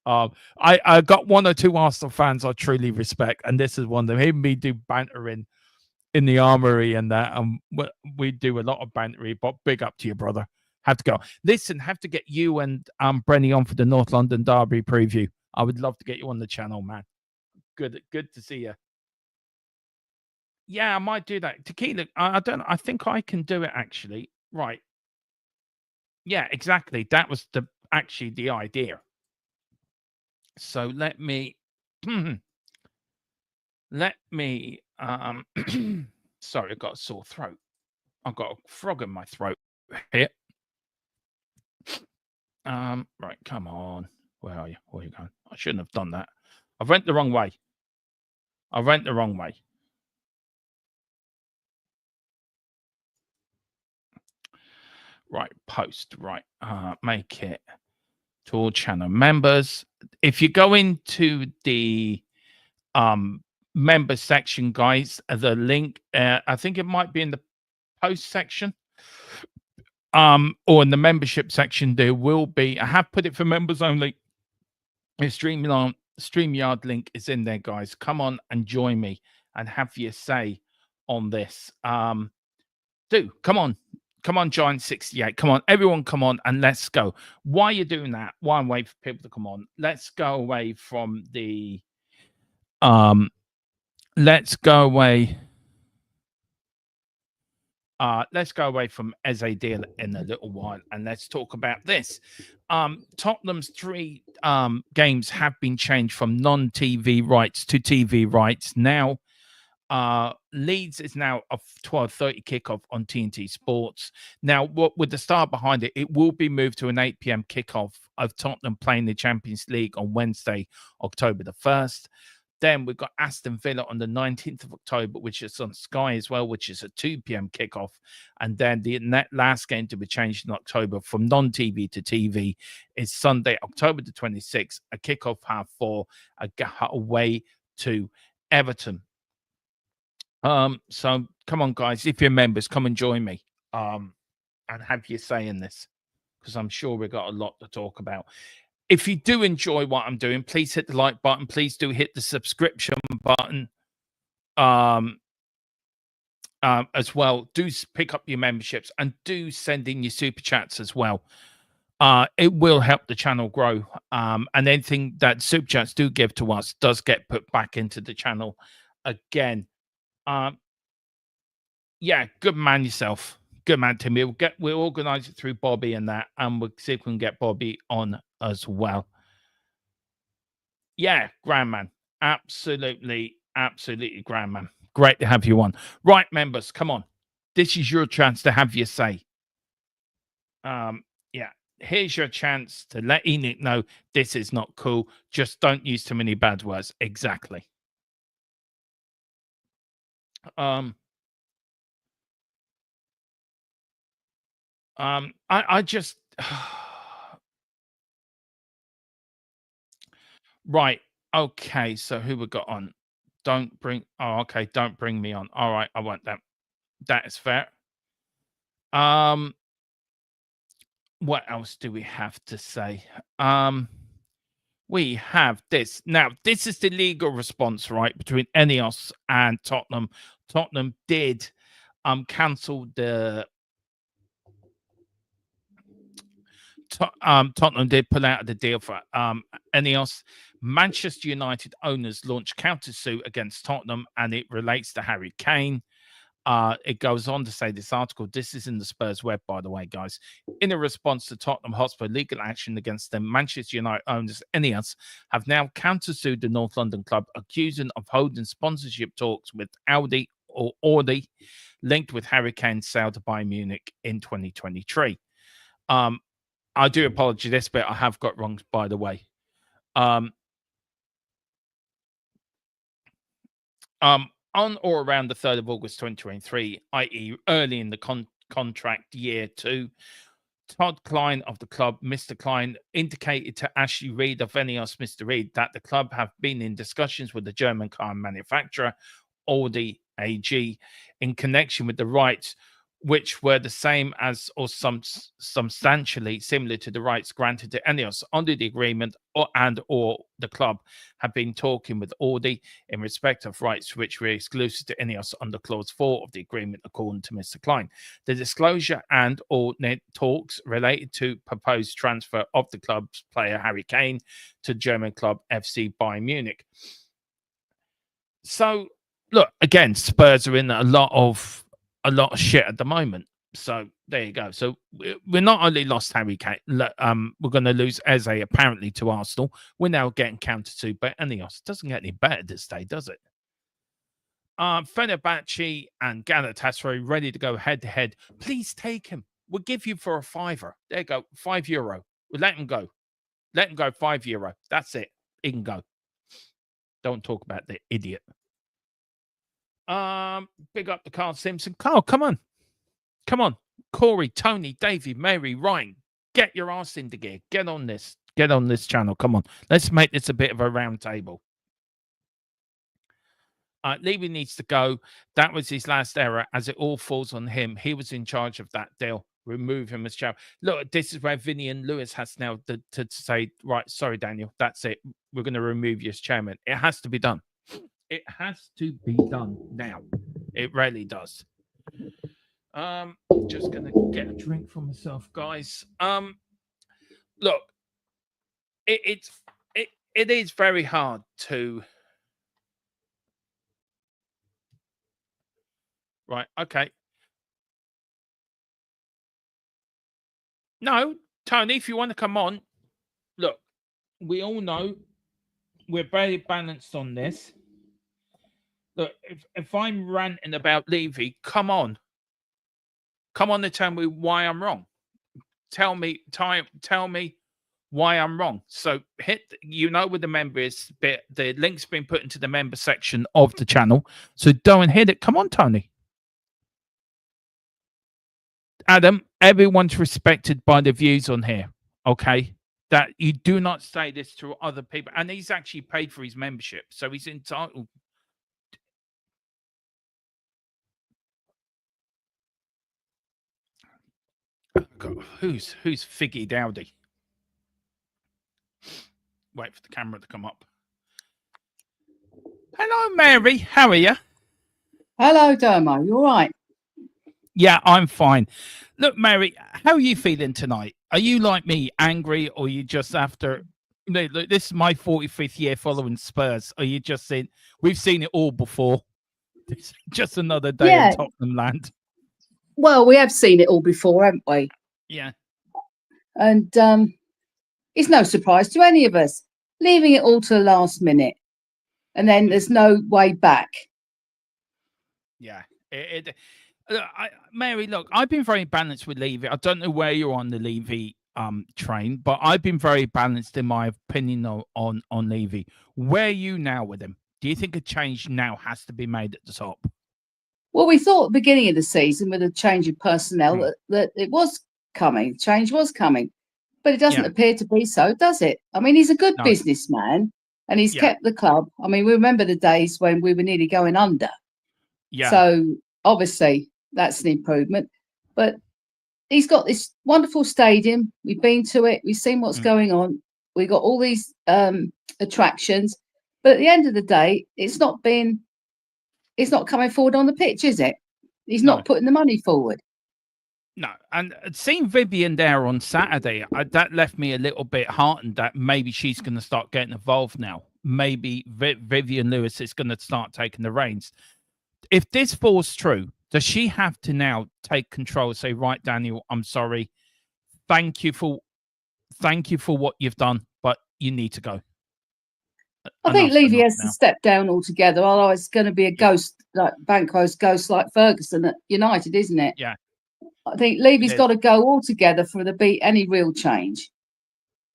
I got one or two Arsenal fans I truly respect, and this is one of them. Even me do banter in the armory and that. We do a lot of bantery, but big up to you, brother. Have to go. Listen, have to get you and Brenny on for the North London Derby preview. I would love to get you on the channel, man. Good to see you. Yeah, I might do that. Tequila, I don't. I think I can do it actually. Right. Yeah, exactly. That was actually the idea. So let me sorry, I've got a sore throat. I've got a frog in my throat here. Right, come on. Where are you? Where are you going? I shouldn't have done that. I went the wrong way. Right, post. Right. Make it to all channel members. If you go into the member section, guys, the link, I think it might be in the post section. Or in the membership section, there will be. I have put it for members only. The StreamYard link is in there, guys. Come on and join me and have your say on this. Come on, Giant 68. Come on, everyone, come on and let's go. While you're doing that, while I'm waiting for people to come on, let's go away from the let's go away from Eze deal in a little while and let's talk about this. Tottenham's 3 games have been changed from non-TV rights to TV rights. Now Leeds is now a 12:30 kickoff on TNT Sports. Now, what with the star behind it, it will be moved to an 8 p.m. kickoff of Tottenham playing the Champions League on Wednesday, October the 1st. Then we've got Aston Villa on the 19th of October, which is on Sky as well, which is a 2 p.m. kickoff. And then the last game to be changed in October from non-TV to TV is Sunday, October the 26th, a kickoff 4:30, away to Everton. So come on, guys, if you're members, come and join me and have your say in this, because I'm sure we've got a lot to talk about. If you do enjoy what I'm doing, please hit the like button. Please do hit the subscription button as well. Do pick up your memberships and do send in your super chats as well. it will help the channel grow. And anything that super chats do give to us does get put back into the channel again. Yeah, good man yourself. Good man, Timmy. We'll organize it through Bobby and that, and we'll see if we can get Bobby on as well. Yeah, grand man. Absolutely grand man. Great to have you on. Right, members, come on. This is your chance to have your say. Yeah, here's your chance to let Enoch know this is not cool. Just don't use too many bad words. Exactly. I just right. Okay, so who we got on? Don't bring me on. All right, I want that. That is fair. What else do we have to say? We have this. Now, this is the legal response, right, between Ineos and Tottenham. Tottenham did cancel the Tottenham did pull out of the deal for Ineos. Manchester United owners launched countersuit against Tottenham, and it relates to Harry Kane. It goes on to say this article, this is in the Spurs web, by the way, guys. In a response to Tottenham Hotspur legal action against them, Manchester United owners Ineos have now countersued the North London club, accusing of holding sponsorship talks with Audi linked with Harry Kane's sale to Bayern Munich in 2023. I do apologize this bit. I have got wrong, by the way. On or around the 3rd of August 2023, i.e. early in the contract year 2, Todd Klein of the club, Mr. Klein, indicated to Ashley Reed of Ineos, Mr. Reed, that the club have been in discussions with the German car manufacturer, Audi AG, in connection with the rights which were the same as or substantially similar to the rights granted to Ineos under the agreement, or the club have been talking with Audi in respect of rights which were exclusive to Ineos under clause 4 of the agreement, according to Mr. Klein. The disclosure and or talks related to proposed transfer of the club's player Harry Kane to German club FC Bayern Munich. So, look, again, Spurs are in a lot of shit at the moment. So there you go. So we're not only lost Harry Kane, we're going to lose Eze apparently to Arsenal. We're now getting countersued by Ineos. Doesn't get any better this day, does it? Fenerbahce and Galatasaray ready to go head to head. Please take him. We'll give you for a €5. There you go, €5. We'll let him go. Let him go, €5. That's it. He can go. Don't talk about the idiot. Big up to Carl Simpson. Carl, come on. Come on. Corey, Tony, Davey, Mary, Ryan, get your ass into gear. Get on this. Get on this channel. Come on. Let's make this a bit of a round table. Levy needs to go. That was his last error, as it all falls on him. He was in charge of that deal. Remove him as chairman. Look, this is where Vinny and Lewis has now to say, right, sorry, Daniel, that's it. We're going to remove you as chairman. It has to be done. It has to be done now. It really does. Just gonna get a drink for myself, guys. Look, it is very hard to. Right. Okay. No, Tony, if you want to come on, look, we all know we're very balanced on this. Look, if I'm ranting about Levy, come on and tell me why I'm wrong. Tell me why I'm wrong. So hit, where the member is, the link's been put into the member section of the channel. So go and hit it. Come on, Tony. Adam, everyone's respected by the views on here. Okay. That you do not say this to other people. And he's actually paid for his membership. So he's entitled. God, who's Figgy Dowdy? Wait for the camera to come up. Hello, Mary. How are you?
Hello, Dermo. You all right?
Yeah, I'm fine. Look, Mary, how are you feeling tonight? Are you like me, angry, or you just after? No, look, this is my 45th year following Spurs. Are you just saying we've seen it all before? It's just another day in
Yeah.
Tottenham land.
Well, we have seen it all before, haven't we?
Yeah,
And it's no surprise to any of us. Leaving it all to the last minute, and then there's no way back.
yeah. Mary, look, I've been very balanced with Levy. I don't know where you're on the Levy train, but I've been very balanced in my opinion on Levy. Where are you now with him? Do you think a change now has to be made at the top?
Well, we thought at the beginning of the season with a change of personnel that it was coming, change was coming, but it doesn't appear to be so, does it? I mean, he's a good businessman and he's kept the club. I mean, we remember the days when we were nearly going under.
Yeah.
So obviously that's an improvement, but he's got this wonderful stadium. We've been to it. We've seen what's going on. We've got all these attractions, but at the end of the day, it's not coming forward on the pitch, is it? He's not putting the money forward.
No, and seeing Vivian there on Saturday, that left me a little bit heartened that maybe she's going to start getting involved now. Maybe Vivian Lewis is going to start taking the reins. If this falls true, does she have to now take control? Say, right, Daniel, I'm sorry. Thank you for what you've done, but you need to go.
I think Levy has to step down altogether. Otherwise, it's going to be a ghost, like Banquo's ghost, like Ferguson at United, isn't it?
Yeah.
I think Levy's got to go altogether for there to be any real change.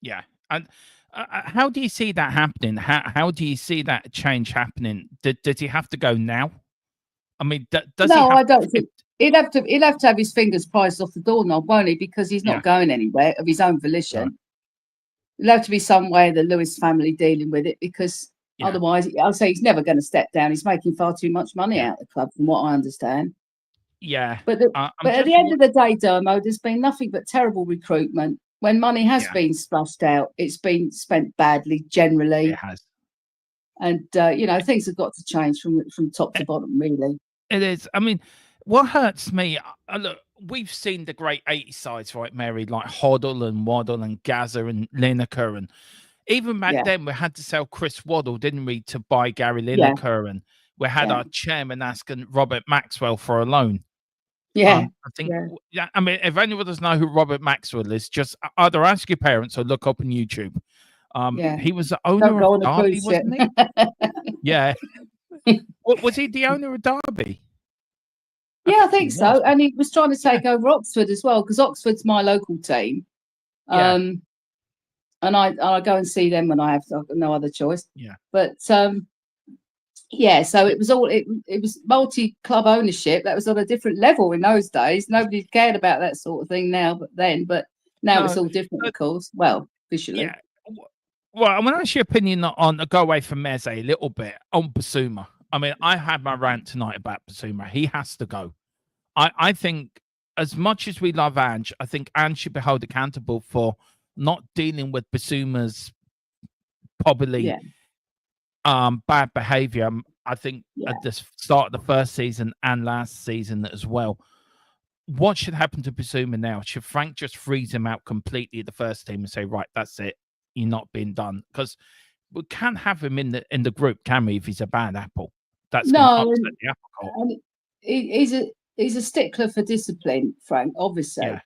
Yeah. And how do you see that happening? How do you see that change happening? Does he have to go now? I mean, does he?
No, I don't think he'll have to have his fingers prized off the doorknob, won't he? Because he's not going anywhere of his own volition.
Right.
There'll have to be some way the Lewis family dealing with it, because otherwise, I'll say he's never going to step down. He's making far too much money out of the club, from what I understand.
Yeah,
but at the end of the day, Dermo, there's been nothing but terrible recruitment. When money has been splashed out, it's been spent badly generally.
It has,
and things have got to change from top to bottom. Really,
it is. I mean, what hurts me, look, we've seen the great 80 sides, right, Mary, like Hoddle and Waddle and Gaza and Lineker, and even back then we had to sell Chris Waddle, didn't we, to buy Gary Lineker, and we had our chairman asking Robert Maxwell for a loan. I think. Yeah, I mean, if anyone doesn't know who Robert Maxwell is, just either ask your parents or look up on YouTube. He was the owner of Derby, wasn't he? Yeah. Was he the owner of Derby?
I think so. And he was trying to take over Oxford as well, because Oxford's my local team. And I go and see them when I've got no other choice.
Yeah.
But so it was it was multi-club ownership. That was on a different level in those days. Nobody cared about that sort of thing now, but now it's all different, of course. Well, officially.
Yeah. Well, I want to ask your opinion on go away from Eze a little bit on Basuma. I mean, I had my rant tonight about Basuma. He has to go. I think as much as we love Ange, I think Ange should be held accountable for not dealing with Basuma's probably bad behavior. I think at the start of the first season and last season as well. What should happen to Basuma now? Should Frank just freeze him out completely at the first team and say, right, that's it, you're not being done? Because we can't have him in the group, can we, if he's a bad apple? That's going to upset the apple cart.
He's a stickler for discipline, Frank, obviously.
Yeah.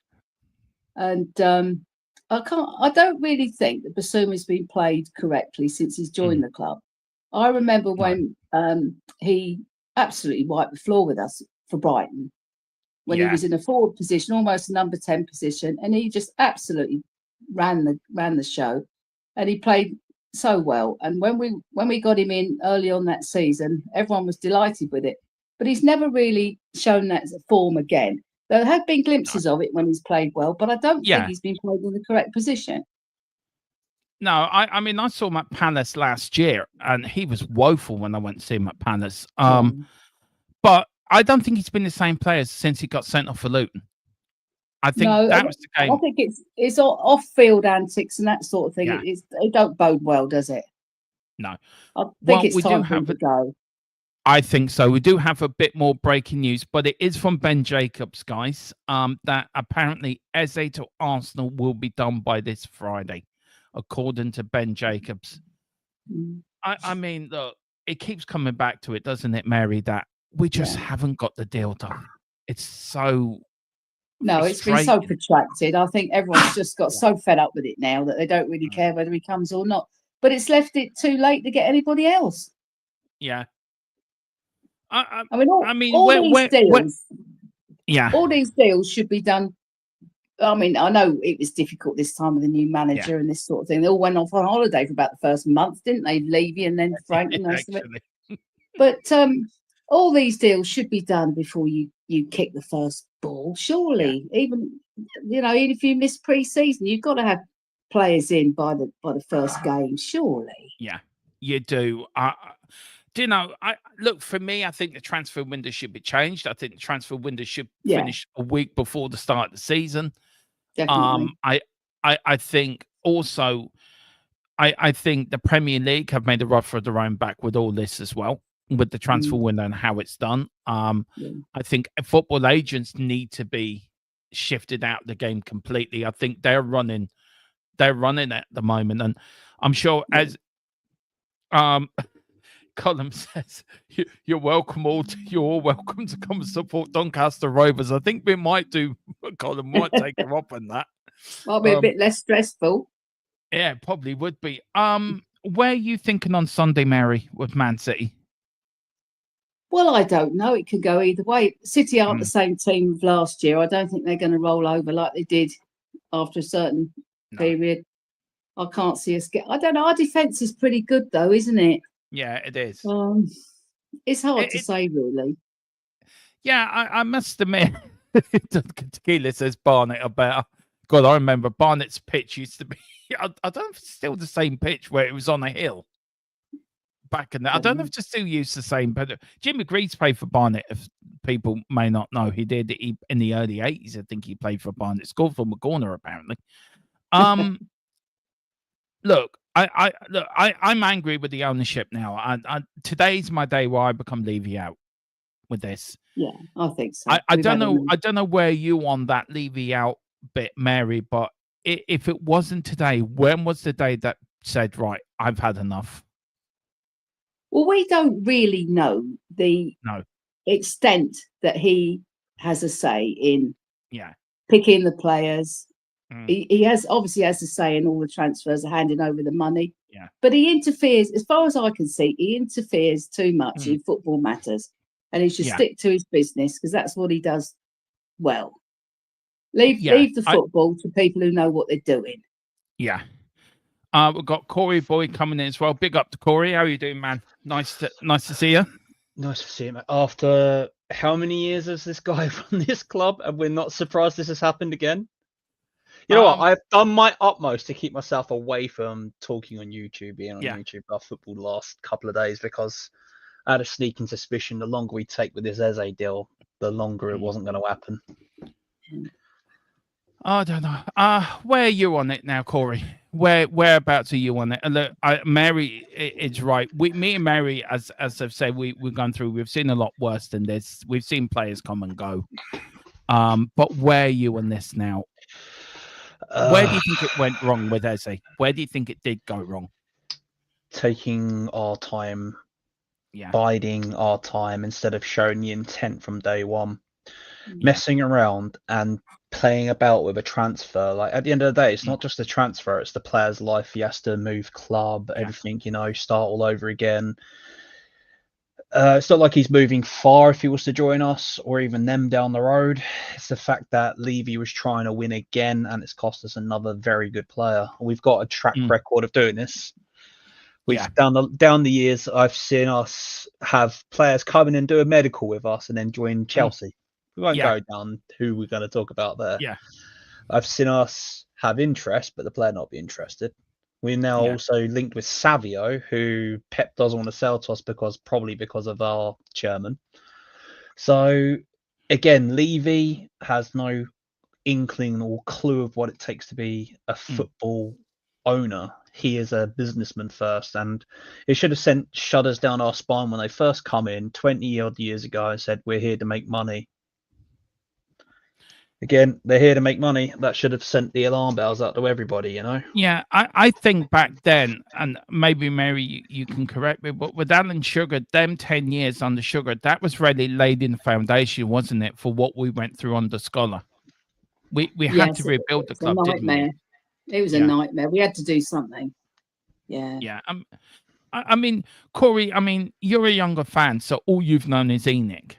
And I don't really think that Basuma's been played correctly since he's joined the club. I remember when he absolutely wiped the floor with us for Brighton, when he was in a forward position, almost a number 10 position, and he just absolutely ran the show, and he played so well. And when we got him in early on that season, everyone was delighted with it. But he's never really shown that form again. There have been glimpses of it when he's played well, but I don't think he's been played in the correct position.
No, I mean, I saw him at Palace last year, and he was woeful when I went to see him at Palace. But I don't think he's been the same player since he got sent off for Luton. I think that was the game.
I think it's off-field antics and that sort of thing.
Yeah.
It don't bode well, does it?
No.
I think it's time for him to go.
I think so. We do have a bit more breaking news, but it is from Ben Jacobs, guys. That apparently Eze to Arsenal will be done by this Friday, according to Ben Jacobs.
Mm.
I mean, look, it keeps coming back to it, doesn't it, Mary? That we just haven't got the deal done. It's so
No, it's been so
frustrating.
protracted. I think everyone's just got so fed up with it now that they don't really care whether he comes or not. But it's left it too late to get anybody else.
Yeah.
I mean,
I mean,
all these deals,
yeah,
all these deals should be done. I mean, I know it was difficult this time with the new manager and this sort of thing. They all went off on holiday for about the first month, didn't they? Levy and then Frank and the rest of it.
actually,
But all these deals should be done before you kick the first ball. Surely, even even if you miss pre-season, you've got to have players in by the first game. Surely,
yeah, you do. Do you know? I look for me. I think the transfer window should be changed. I think the transfer window should
Yeah.
finish a week before the start of the season.
definitely.
I think also, I think the Premier League have made a run for their own back with all this as well, with the transfer window and how it's done.
Yeah.
I think football agents need to be shifted out the game completely. I think they're running at the moment, and I'm sure as Colin says, you're welcome you're all welcome to come and support Doncaster Rovers. I think we might do. Colin might take you up on that.
Might be a bit less stressful.
Yeah, probably would be. Where are you thinking on Sunday, Mary, with Man City?
Well, I don't know. It could go either way. City aren't the same team of last year. I don't think they're going to roll over like they did after a certain period. I can't see us get. I don't know. Our defence is pretty good, though, isn't it?
Yeah, it is.
It's hard to say, really.
Yeah, I must admit, Tequila says Barnet are better. God, I remember Barnet's pitch used to be. I don't know if it's still the same pitch where it was on a hill back in there. I don't know if it's still used the same, but Jim McGree's played for Barnet. If people may not know, he did. In the early 80s, I think he played for Barnet. Scored from a corner, apparently. Look, I'm angry with the ownership now. Today's my day where I become Levy out with this.
Yeah, I think so.
I don't know. I don't know where you on that Levy out bit, Mary. But if it wasn't today, when was the day that said, right, I've had enough?
Well, we don't really know the extent that he has a say in picking the players. He has obviously has a say in all the transfers, handing over the money.
Yeah.
But he interferes, as far as I can see, he interferes too much in football matters. And he should stick to his business because that's what he does well. Leave the football to people who know what they're doing.
Yeah. We've got Corey Boy coming in as well. Big up to Corey. How are you doing, man? Nice to see you.
Nice to see you, man. After how many years has this guy run this club, and we're not surprised this has happened again? You know what? I've done my utmost to keep myself away from talking on YouTube, being on YouTube about football the last couple of days, because I had a sneaking suspicion the longer we take with this Eze deal, the longer it wasn't going to happen.
I don't know. Where are you on it now, Corey? Whereabouts are you on it? Look, Mary is right. Me and Mary, as I've said, we've gone through. We've seen a lot worse than this. We've seen players come and go. But where are you on this now? Where do you think it went wrong with Eze? Where do you think it did go wrong?
Taking our time, biding our time instead of showing the intent from day one, messing around and playing about with a transfer. Like at the end of the day, it's not just a transfer; it's the player's life. He has to move club, everything. Start all over again. It's not like he's moving far if he was to join us or even them down the road. It's the fact that Levy was trying to win again and it's cost us another very good player. We've got a track record of doing this. Down the years, I've seen us have players come in and do a medical with us and then join Chelsea. We won't go down who we're going to talk about there.
Yeah.
I've seen us have interest, but the player not be interested. We're now also linked with Savio, who Pep doesn't want to sell to us probably because of our chairman. So again, Levy has no inkling or clue of what it takes to be a football owner. He is a businessman first, and it should have sent shudders down our spine when they first come in 20 odd years ago and said, we're here to make money. Again, they're here to make money. That should have sent the alarm bells out to everybody, you know?
Yeah, I think back then, and maybe Mary, you can correct me, but with Alan Sugar, them 10 years under Sugar, that was really laid in the foundation, wasn't it, for what we went through under Scholar? We had to rebuild the club, didn't we?
It was a nightmare. We had to do something. Yeah.
Yeah. I mean, Corey, I mean, you're a younger fan, so all you've known is Enoch,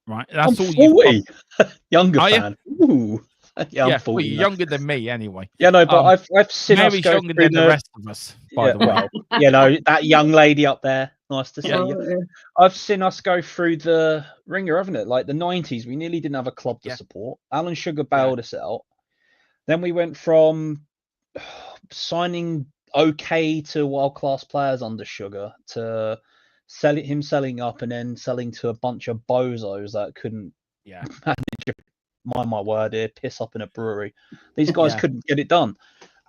right? That's
I'm
all
40. Younger fan. Ooh. Yeah, I'm 40.
Well, you're younger than me anyway.
Yeah, no, but I've seen
Mary's
us go
younger
through
than the rest of us, by the way.
Well, you know, that young lady up there. Nice to see you. I've seen us go through the ringer, haven't it? Like the 90s, we nearly didn't have a club to support. Alan Sugar bailed us out. Then we went from signing okay to world-class players under Sugar to selling up and then selling to a bunch of bozos that couldn't manage, mind my word here, piss up in a brewery. These guys couldn't get it done.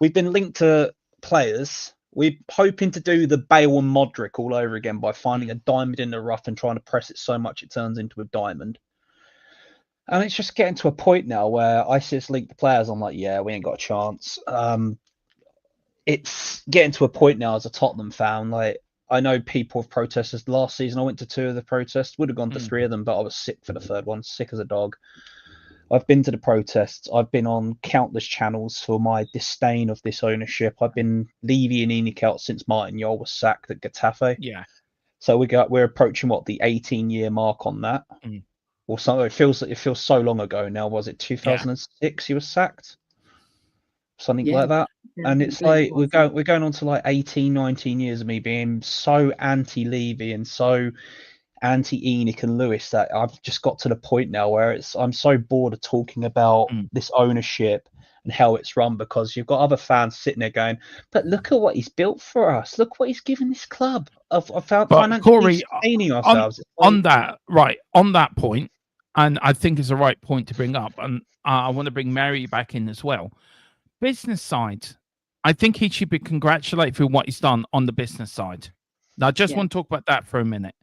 We've been linked to players. We're hoping to do the Bale and Modric all over again by finding a diamond in the rough and trying to press it so much it turns into a diamond. And it's just getting to a point now where I see us linked to players. I'm like, yeah, we ain't got a chance. It's getting to a point now as a Tottenham fan. Like, I know people have protested last season. I went to 2 of the protests, would have gone to 3 of them, but I was sick for the 3rd one, sick as a dog. I've been to the protests. I've been on countless channels for my disdain of this ownership. I've been Levy and Enoch out since Martin Jol was sacked at Getafe.
Yeah.
So we're approaching the 18-year mark on that. Or something. It feels so long ago now. Was it 2006 he was sacked? Something like that. And it's like we're going on to like 18, 19 years of me being so anti-Levy and so anti-Enoch and Lewis that I've just got to the point now where I'm so bored of talking about this ownership and how it's run, because you've got other fans sitting there going, but look at what he's built for us. Look what he's given this club of financially sustaining ourselves.
On that point, and I think it's the right point to bring up, and I want to bring Mary back in as well. Business side, I think he should be congratulated for what he's done on the business side. Now, I just want to talk about that for a minute.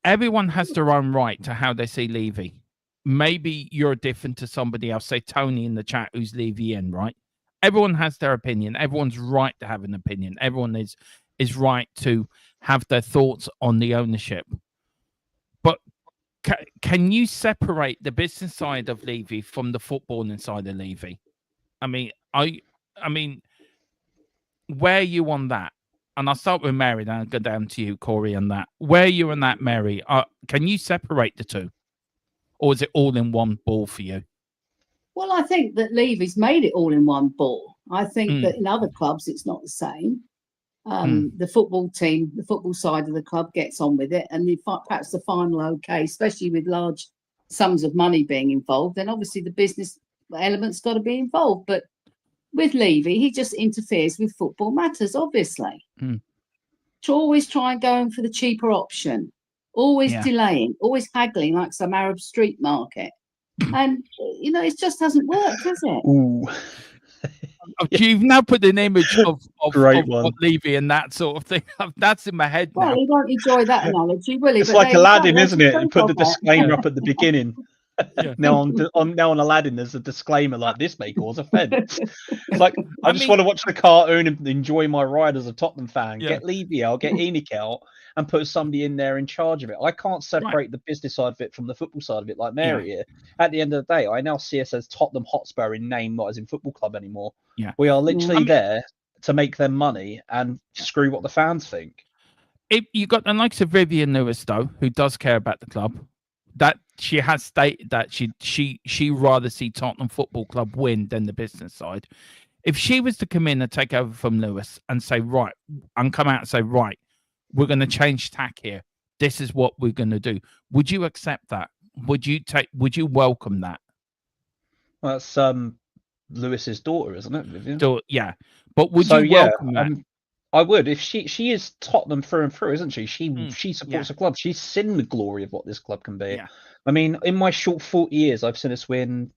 Everyone has their own right to how they see Levy. Maybe you're different to somebody else. Say Tony in the chat who's Levy in, right? Everyone has their opinion. Everyone's right to have an opinion. Everyone is right to have their thoughts on the ownership. But can you separate the business side of Levy from the footballing side of Levy? I mean, where are you on that? And I'll start with Mary, then I'll go down to you, Corey, on that. Where are you on that, Mary? Can you separate the two? Or is it all in one ball for you?
Well, I think that Levy's made it all in one ball. I think that in other clubs, it's not the same. The football team, the football side of the club gets on with it. And perhaps the final okay, especially with large sums of money being involved, then obviously the business element's got to be involved. But with Levy, he just interferes with football matters, obviously. To always try and going for the cheaper option, always delaying, always haggling like some Arab street market. And, you know, it just hasn't worked, has it?
Ooh.
You've now put an image of Levy and that sort of thing. That's in my head now.
Well, he won't enjoy that analogy, will he?
It's like Aladdin, isn't it? You put the disclaimer up at the beginning. Now on Aladdin, there's a disclaimer like this may cause offence. It's like I just want to watch the cartoon and enjoy my ride as a Tottenham fan. Get Levy out, get Enoch out, and put somebody in there in charge of it. I can't separate the business side of it from the football side of it like Mary here. At the end of the day, I now see us as Tottenham Hotspur in name, not as in football club anymore. We are literally there to make them money and screw what the fans think.
You got the likes of Vivian Lewis, though, who does care about the club. That she has stated that she rather see Tottenham Football Club win than the business side. If she was to come in and take over from Lewis and say, right, and come out and say, right, we're going to change tack here. This is what we're going to do. Would you accept that? Would you welcome that?
Well, that's Lewis's daughter, isn't it, Vivian?
Yeah. But would you welcome that?
I would. If she is Tottenham through and through, isn't she? She supports the club. She's seen the glory of what this club can be. I mean, in my short 40 years, I've seen us win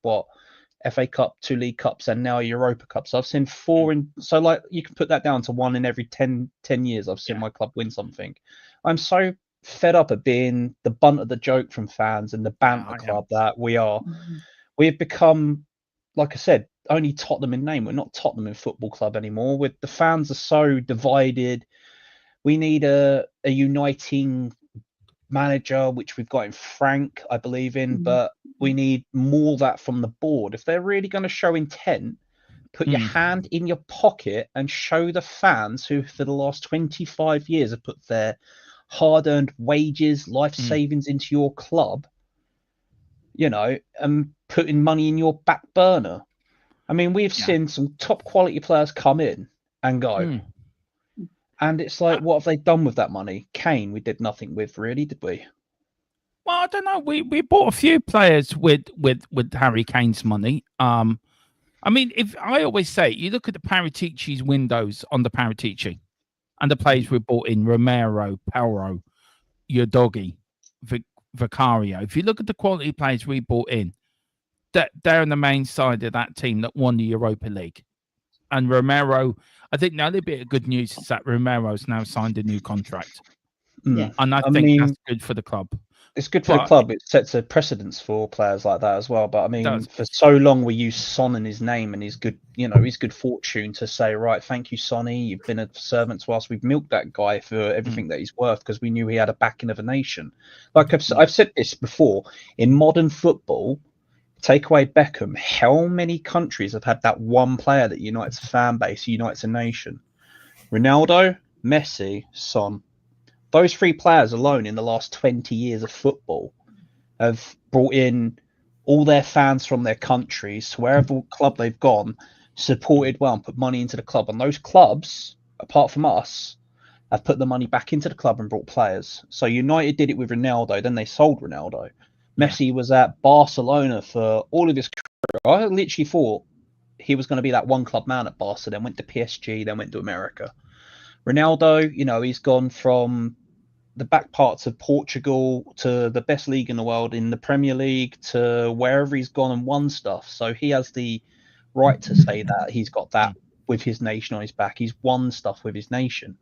FA Cup, 2 League Cups, and now a Europa Cup. So I've seen 4 in. So like you can put that down to 1 in every 10 years. I've seen my club win something. I'm so fed up of being the bunt of the joke from fans and the banter club that we are. We've become, like I said, only Tottenham in name. We're not Tottenham in football club anymore. The fans are so divided. We need a uniting manager, which we've got in Frank, I believe in, but we need more of that from the board. If they're really going to show intent, put your hand in your pocket and show the fans who for the last 25 years have put their hard-earned wages, life savings into your club, and putting money in your back burner. I mean, we've seen some top quality players come in and go. And it's like, what have they done with that money? Kane, we did nothing with, really, did we?
Well, I don't know. We bought a few players with Harry Kane's money. I mean, if I always say, you look at the Paratici's windows on the Paratici, and the players we bought in: Romero, Pelro, Udogie, Vicario. If you look at the quality players we bought in, they're on the main side of that team that won the Europa League. And Romero, I think the other bit of good news is that Romero's now signed a new contract.
Yeah.
And I think that's good for the club.
It's good for the club. It sets a precedence for players like that as well. But I mean, for so long we used Son and his name and his good, his good fortune to say, right, thank you, Sonny. You've been a servant to us. We've milked that guy for everything that he's worth because we knew he had a backing of a nation. Like I've said this before, in modern football, take away Beckham, how many countries have had that one player that unites a fan base, unites a nation? Ronaldo, Messi, Son. Those 3 players alone in the last 20 years of football have brought in all their fans from their countries to wherever club they've gone, supported well and put money into the club. And those clubs, apart from us, have put the money back into the club and brought players. So United did it with Ronaldo, then they sold Ronaldo. Messi was at Barcelona for all of his career. I literally thought he was going to be that one club man at Barca, then went to PSG, then went to America. Ronaldo, he's gone from the back parts of Portugal to the best league in the world in the Premier League to wherever he's gone and won stuff. So he has the right to say that he's got that with his nation on his back. He's won stuff with his nation.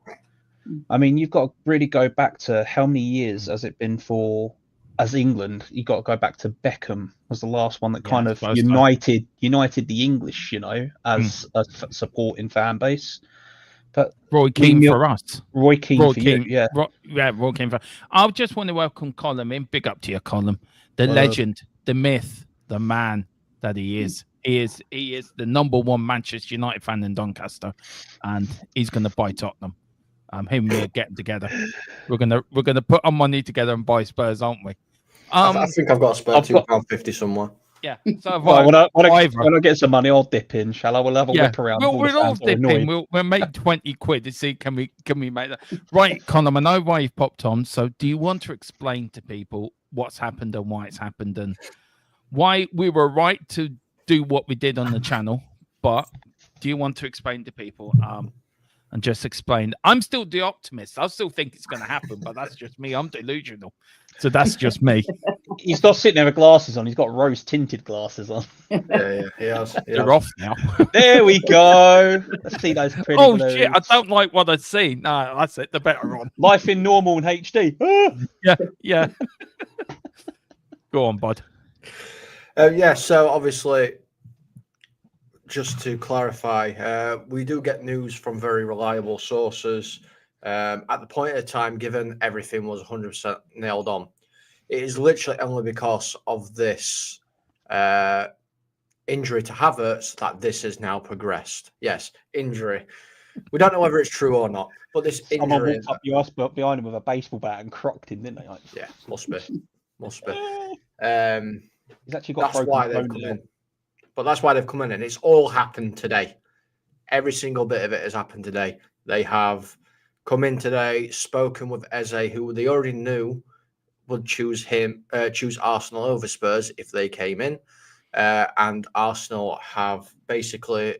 I mean, you've got to really go back to how many years has it been for, as England, you've got to go back to Beckham was the last one that kind of united the English, as a supporting fan base. But
Roy Keane for us.
Roy Keane for you, yeah.
Roy Keane for. I just want to welcome Colin in. Big up to you, Colin. The legend, the myth, the man that he is. He is the number 1 Manchester United fan in Doncaster, and he's going to buy Tottenham. Him and me are getting together. We're gonna put our money together and buy Spurs, aren't we?
I think I've got a spare £2.50 somewhere.
Yeah. So
when I get some money, I'll dip in, shall I? We'll have a whip around.
We'll all dip in. We'll make 20 quid to see can we make that. Right, Colin, I know why you've popped on. So do you want to explain to people what's happened and why it's happened and why we were right to do what we did on the channel? But do you want to explain to people and just explain? I'm still the optimist. I still think it's going to happen, but that's just me. I'm delusional. So that's just me.
He's not sitting there with glasses on. He's got rose-tinted glasses on.
Yeah, he has.
They're off now.
There we go. Let's see those pretty blues.
Shit, I don't like what I see. No, that's it. The better on.
Life in normal and HD.
Yeah. Go on, bud.
So obviously, just to clarify, we do get news from very reliable sources. At the point of time, given everything was 100% nailed on, it is literally only because of this injury to Havertz that this has now progressed. Yes, injury. We don't know whether it's true or not, but this injury.
Someone walked up your ass behind him with a baseball bat and crocked him, didn't they? Like,
yeah, must be.
He's actually got.
That's why they've come in. But that's why they've come in, and it's all happened today. Every single bit of it has happened today. They have come in today, spoken with Eze, who they already knew would choose Arsenal over Spurs if they came in. And Arsenal have basically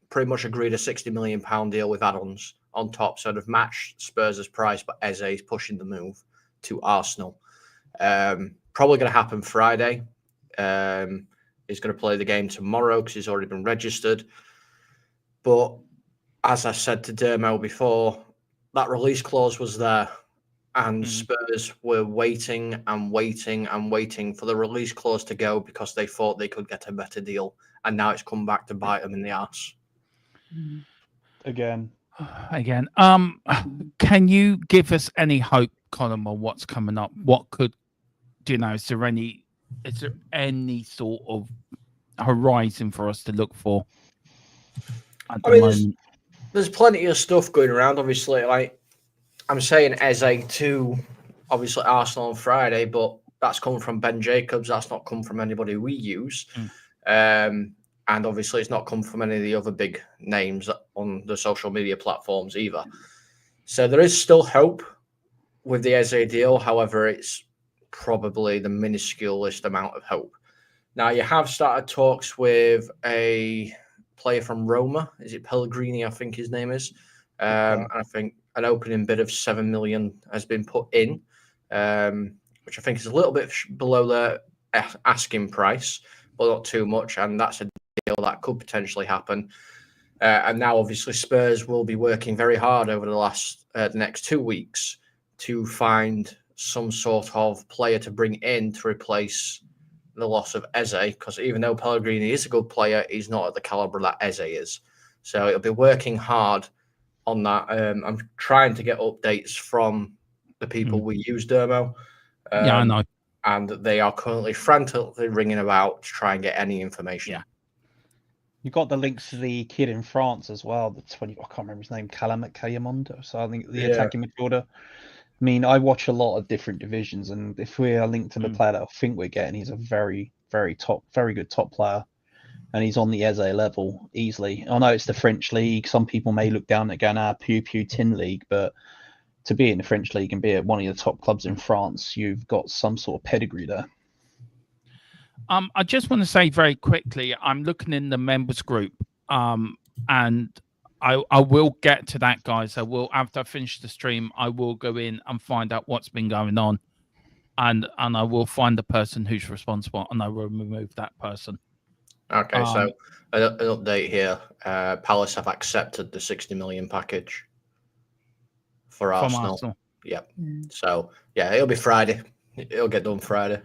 pretty much agreed a £60 million deal with add-ons on top. So they've matched Spurs' price, but Eze is pushing the move to Arsenal. Probably going to happen Friday. he's going to play the game tomorrow because he's already been registered. But as I said to Dermo before, that release clause was there, and Spurs were waiting and waiting and waiting for the release clause to go because they thought they could get a better deal, and now it's come back to bite them in the ass.
Again.
Can you give us any hope, Colin, on what's coming up? What could, is there any sort of horizon for us to look for at the moment?
There's plenty of stuff going around, obviously. Like, I'm saying Eze to, obviously, Arsenal on Friday, but that's come from Ben Jacobs. That's not come from anybody we use. And obviously, it's not come from any of the other big names on the social media platforms either. So there is still hope with the Eze deal. However, it's probably the minusculest amount of hope. Now, you have started talks with a player from Roma. Is it Pellegrini? I think his name is. And I think an opening bid of 7 million has been put in, which I think is a little bit below the asking price, but not too much. And that's a deal that could potentially happen. And now, obviously, Spurs will be working very hard over the next 2 weeks to find some sort of player to bring in to replace the loss of Eze, because even though Pellegrini is a good player, he's not at the caliber that Eze is. So it'll be working hard on that. I'm trying to get updates from the people we use, Dermo.
I know.
And they are currently frantically ringing about to try and get any information.
Yeah.
You got the links to the kid in France as well. I can't remember his name, Calamondo. So I think the attacking midfielder. I mean, I watch a lot of different divisions, and if we are linked to the player that I think we're getting, he's a very, very good top player, and he's on the Eze level easily. I know it's the French league. Some people may look down at going, pew tin league, but to be in the French league and be at one of the top clubs in France, you've got some sort of pedigree there.
I just want to say very quickly, I'm looking in the members group, and I will get to that, guys. I will, after I finish the stream, I will go in and find out what's been going on, and I will find the person who's responsible, and I will remove that person.
Okay, so an update here. Palace have accepted the 60 million package for Arsenal. Yep. So, yeah, it'll be Friday. It'll get done Friday.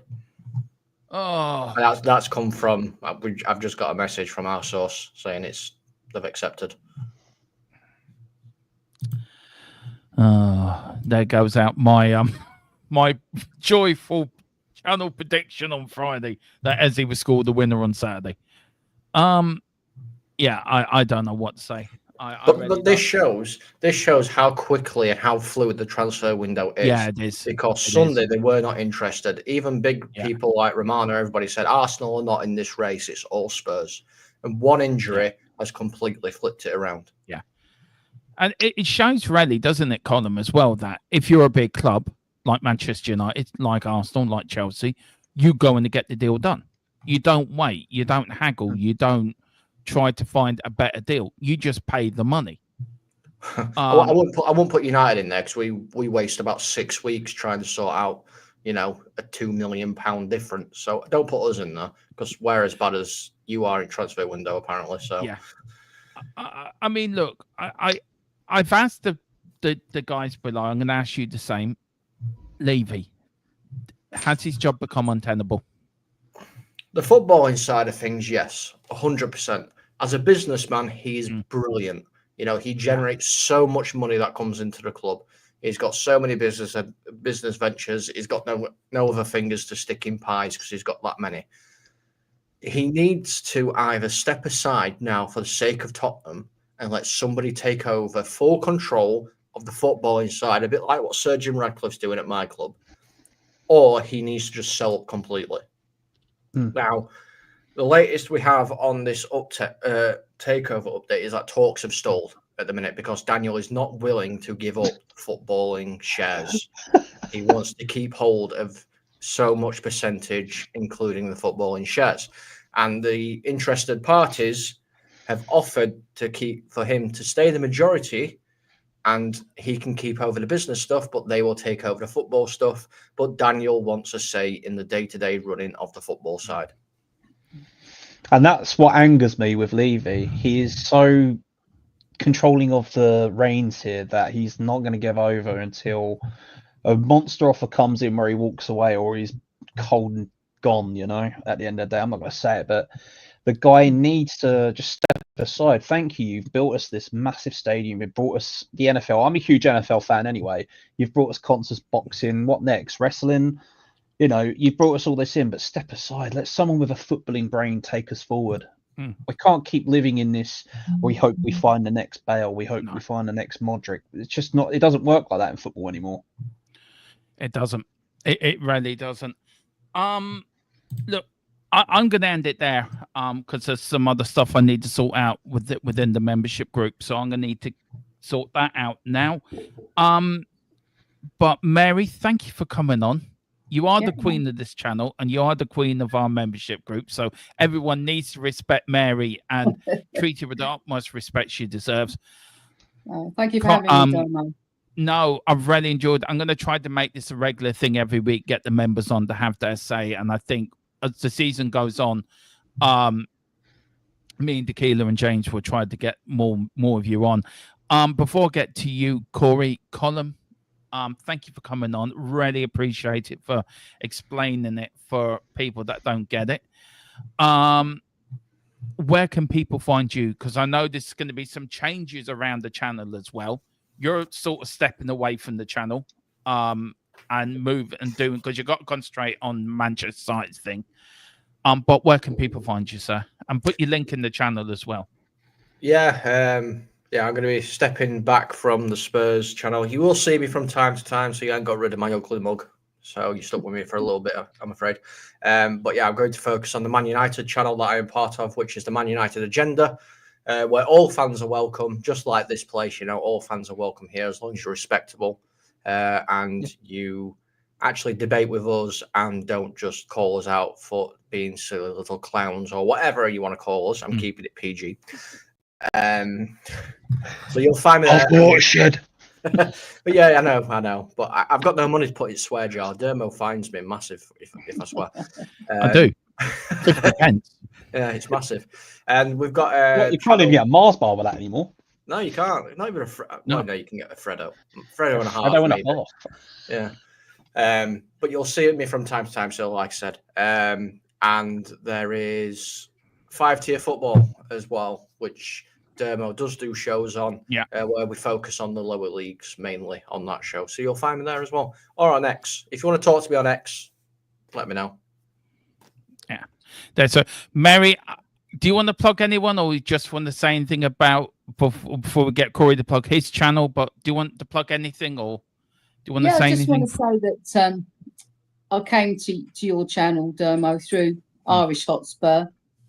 Oh,
that's come from. I've just got a message from our source saying they've accepted.
There goes out my my joyful channel prediction on Friday that Eze would score the winner on Saturday. Yeah, I don't know what to say.
But this shows how quickly and how fluid the transfer window is.
Yeah, it is.
Because Sunday they were not interested. Even big people like Romano, everybody said Arsenal are not in this race. It's all Spurs. And one injury has completely flipped it around.
Yeah. And it shows really, doesn't it, Colin, as well, that if you're a big club like Manchester United, like Arsenal, like Chelsea, you go in to get the deal done. You don't wait. You don't haggle. You don't try to find a better deal. You just pay the money.
I won't put United in there because we waste about 6 weeks trying to sort out, a £2 million difference. So don't put us in there because we're as bad as you are in transfer window apparently. So
yeah, I mean, look, I've asked the guys below. I'm going to ask you the same. Levy, has his job become untenable?
The footballing side of things, yes, 100%. As a businessman, he is brilliant. He generates so much money that comes into the club. He's got so many business ventures. He's got no other fingers to stick in pies because he's got that many. He needs to either step aside now for the sake of Tottenham and let somebody take over full control of the footballing side, a bit like what Sir Jim Radcliffe's doing at my club, or he needs to just sell up completely. Now, the latest we have on this takeover update is that talks have stalled at the minute because Daniel is not willing to give up footballing shares. He wants to keep hold of so much percentage, including the footballing shares. And the interested parties have offered for him to stay the majority and he can keep over the business stuff, but they will take over the football stuff. But Daniel wants a say in the day-to-day running of the football side.
And that's what angers me with Levy. He is so controlling of the reins here that he's not going to give over until a monster offer comes in where he walks away or he's cold and gone, you know, at the end of the day. I'm not going to say it, but the guy needs to just step aside. Thank you. You've built us this massive stadium. You've brought us the NFL. I'm a huge NFL fan anyway. You've brought us concerts, boxing. What next? Wrestling. You know, you've brought us all this in, but step aside. Let someone with a footballing brain take us forward. We can't keep living in this. We hope we find the next Bale. We hope we find the next Modric. It's just not. It doesn't work like that in football anymore.
It doesn't. It really doesn't. Look, I'm going to end it there. Because there's some other stuff I need to sort out within the membership group. So I'm going to need to sort that out now. But Mary, thank you for coming on. You are the queen of this channel, and you are the queen of our membership group. So everyone needs to respect Mary and treat her with the utmost respect she deserves.
Thank you for having me, Domo.
No, I've really enjoyed it. I'm going to try to make this a regular thing every week, get the members on to have their say. And I think as the season goes on, me and Tequila and James will try to get more of you on. Before I get to you, Corey, Colin, thank you for coming on. Really appreciate it for explaining it for people that don't get it. Where can people find you? Because I know there's going to be some changes around the channel as well. You're sort of stepping away from the channel and move and doing, because you've got to concentrate on Manchester side thing. But where can people find you, sir? And put your link in the channel as well.
Yeah, I'm going to be stepping back from the Spurs channel. You will see me from time to time, so you ain't got rid of my ugly mug. So you're stuck with me for a little bit, I'm afraid. But yeah, I'm going to focus on the Man United channel that I am part of, which is the Man United Agenda, where all fans are welcome, just like this place. You know, all fans are welcome here as long as you're respectable and you actually debate with us and don't just call us out for being silly little clowns or whatever you want to call us. I'm keeping it PG. So you'll find me there.
Bullshit.
But yeah, I know. But I've got no money to put in swear jar. Dermo fines me massive if I swear.
I do. 50 pence.
Yeah, it's massive. And we've got
you can't even get a Mars bar with that anymore.
No, you can't. Not even a no, you can get a Freddo. Freddo and a half.
Freddo and a half.
Yeah. But you'll see me from time to time, so like I said. And there is 5-tier football as well, which Dermo does do shows on, where we focus on the lower leagues mainly on that show. So you'll find me there as well, or on X. If you want to talk to me on X, let me know.
Yeah. So, Mary, do you want to plug anyone, or you just want to say anything about before we get Corey to plug his channel? But do you want to plug anything, or do you want to say anything?
I just want to say that I came to your channel, Dermo, through Irish Hotspur.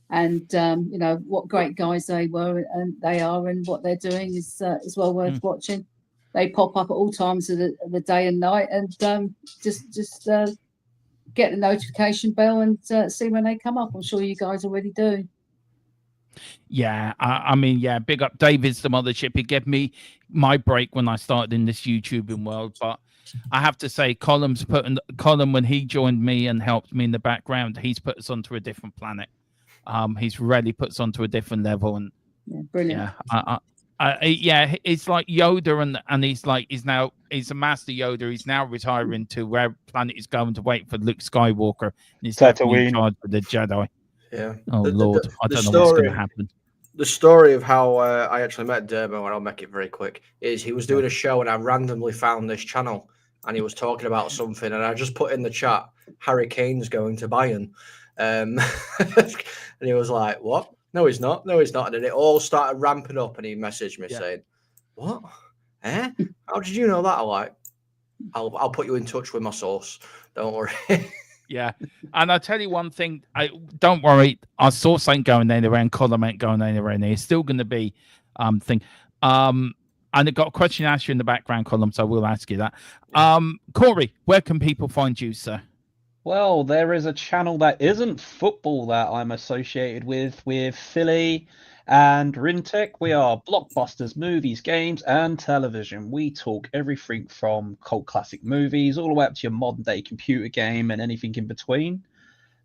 And you know what great guys they were, and they are, and what they're doing is well worth watching. They pop up at all times of the day and night, and just get the notification bell and see when they come up. I'm sure you guys already do.
Yeah, I mean, big up David's the mothership. He gave me my break when I started in this YouTubing world, but I have to say, Colin, when he joined me and helped me in the background, he's put us onto a different planet. He's really put us onto a different level, and
brilliant.
It's like Yoda, and he's a master Yoda. He's now retiring to where planet is going to wait for Luke Skywalker, and he's in charge of the Jedi.
Yeah.
Oh Lord, I don't know what's going to happen.
The story of how I actually met Dermo, and I'll make it very quick, is he was doing a show, and I randomly found this channel, and he was talking about something, and I just put in the chat, Harry Kane's going to Bayern. And he was like, what? No, he's not. No, he's not. And then it all started ramping up, and he messaged me saying, what? How did you know that? I'm like, I'll put you in touch with my source. Don't worry.
Yeah. And I'll tell you one thing. Don't worry. Our source ain't going anywhere, and Colin ain't going anywhere. And it's still going to be thing. And I've got a question to ask you in the background, Colin, so we'll ask you that. Corey, where can people find you, sir?
Well, there is a channel that isn't football that I'm associated with Philly and Rintech. We are blockbusters, movies, games, and television. We talk everything from cult classic movies all the way up to your modern day computer game and anything in between.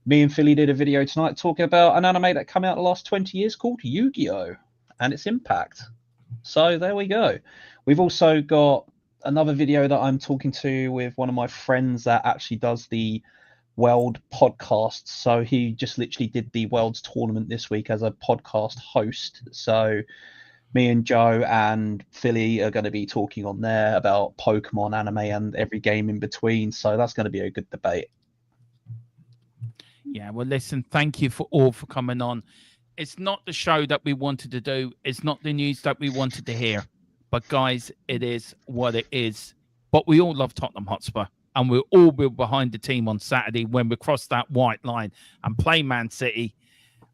Me and Philly did a video tonight talking about an anime that came out the last 20 years called Yu-Gi-Oh! And its impact. So there we go. We've also got another video that I'm talking to with one of my friends that actually does the World podcast. So he just literally did the Worlds tournament this week as a podcast host. So me and Joe and Philly are going to be talking on there about Pokemon, anime, and every game in between. So that's going to be a good debate.
Yeah, well, listen, thank you for coming on. It's not the show that we wanted to do. It's not the news that we wanted to hear. But, guys, it is what it is. But we all love Tottenham Hotspur. And we'll all be behind the team on Saturday when we cross that white line and play Man City.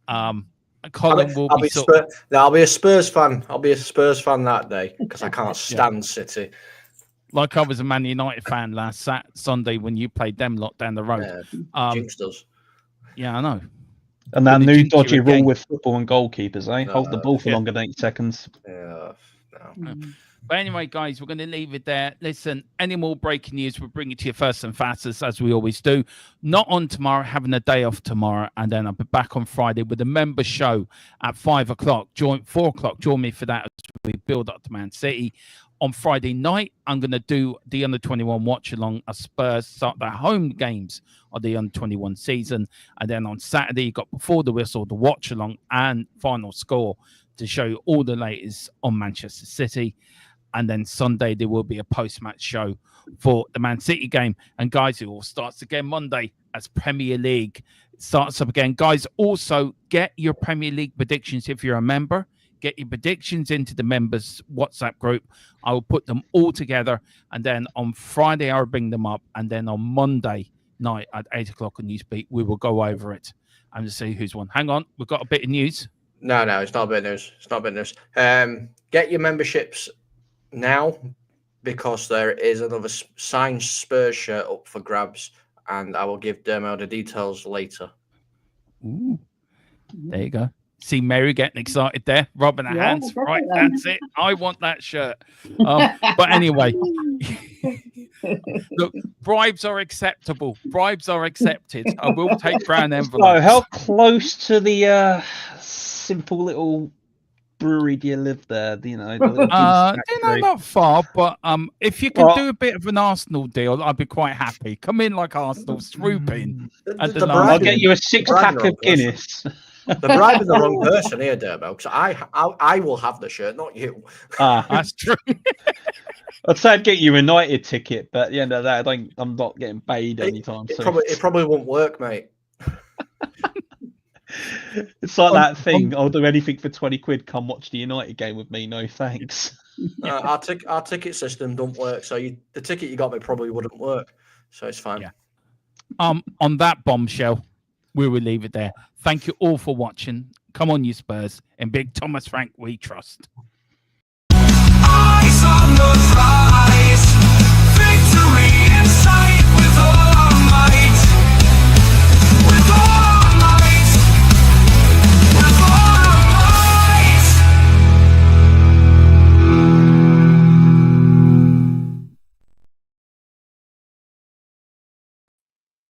Colin will be...
I'll be a Spurs fan. I'll be a Spurs fan that day because I can't stand City.
Like I was a Man United fan last Sunday when you played them lot down the road.
Jinx does.
Yeah, I know.
And that new dodgy rule with football and goalkeepers, eh? Hold the ball for longer than 8 seconds.
Yeah. No.
But anyway, guys, we're going to leave it there. Listen, any more breaking news, we'll bring it to you first and fastest, as we always do. Not on tomorrow, having a day off tomorrow. And then I'll be back on Friday with a member show at 5 o'clock. 4 o'clock. Join me for that as we build up to Man City. On Friday night, I'm going to do the Under-21 watch-along as Spurs start their home games of the Under-21 season. And then on Saturday, you got Before the Whistle, the watch-along and final score to show you all the latest on Manchester City. And then Sunday, there will be a post-match show for the Man City game. And guys, it all starts again Monday as Premier League starts up again. Guys, also get your Premier League predictions if you're a member. Get your predictions into the members WhatsApp group. I will put them all together. And then on Friday, I'll bring them up. And then on Monday night at 8 o'clock on Newsbeat, we will go over it and just see who's won. Hang on. We've got a bit of news.
No, it's not a bit of news. It's not a bit of news. Get your memberships now because there is another signed Spurs shirt up for grabs. And I will give Dermo the details later.
Ooh. There you go. See Mary getting excited there, rubbing her hands. Right, that's it. I want that shirt. But anyway, look, bribes are acceptable. Bribes are accepted. I will take brown envelopes.
So how close to the simple little brewery do you live there? You know,
not far, but if you can do a bit of an Arsenal deal, I'd be quite happy. Come in like Arsenal, swoop in.
I'll get you a 6-pack of Guinness.
They're bribing the wrong person here, Derbo, because I will have the shirt, not you.
That's true.
I'd say I'd get you a United ticket, but at the end of that, I'm not getting paid anytime soon.
It probably won't work, mate.
It's like that thing. I'll do anything for 20 quid. Come watch the United game with me. No thanks.
Our ticket system don't work, so the ticket you got me probably wouldn't work. So it's fine.
Yeah. On that bombshell, we will leave it there. Thank you all for watching. Come on, you Spurs. And Big Thomas Frank, we trust.
Eyes on the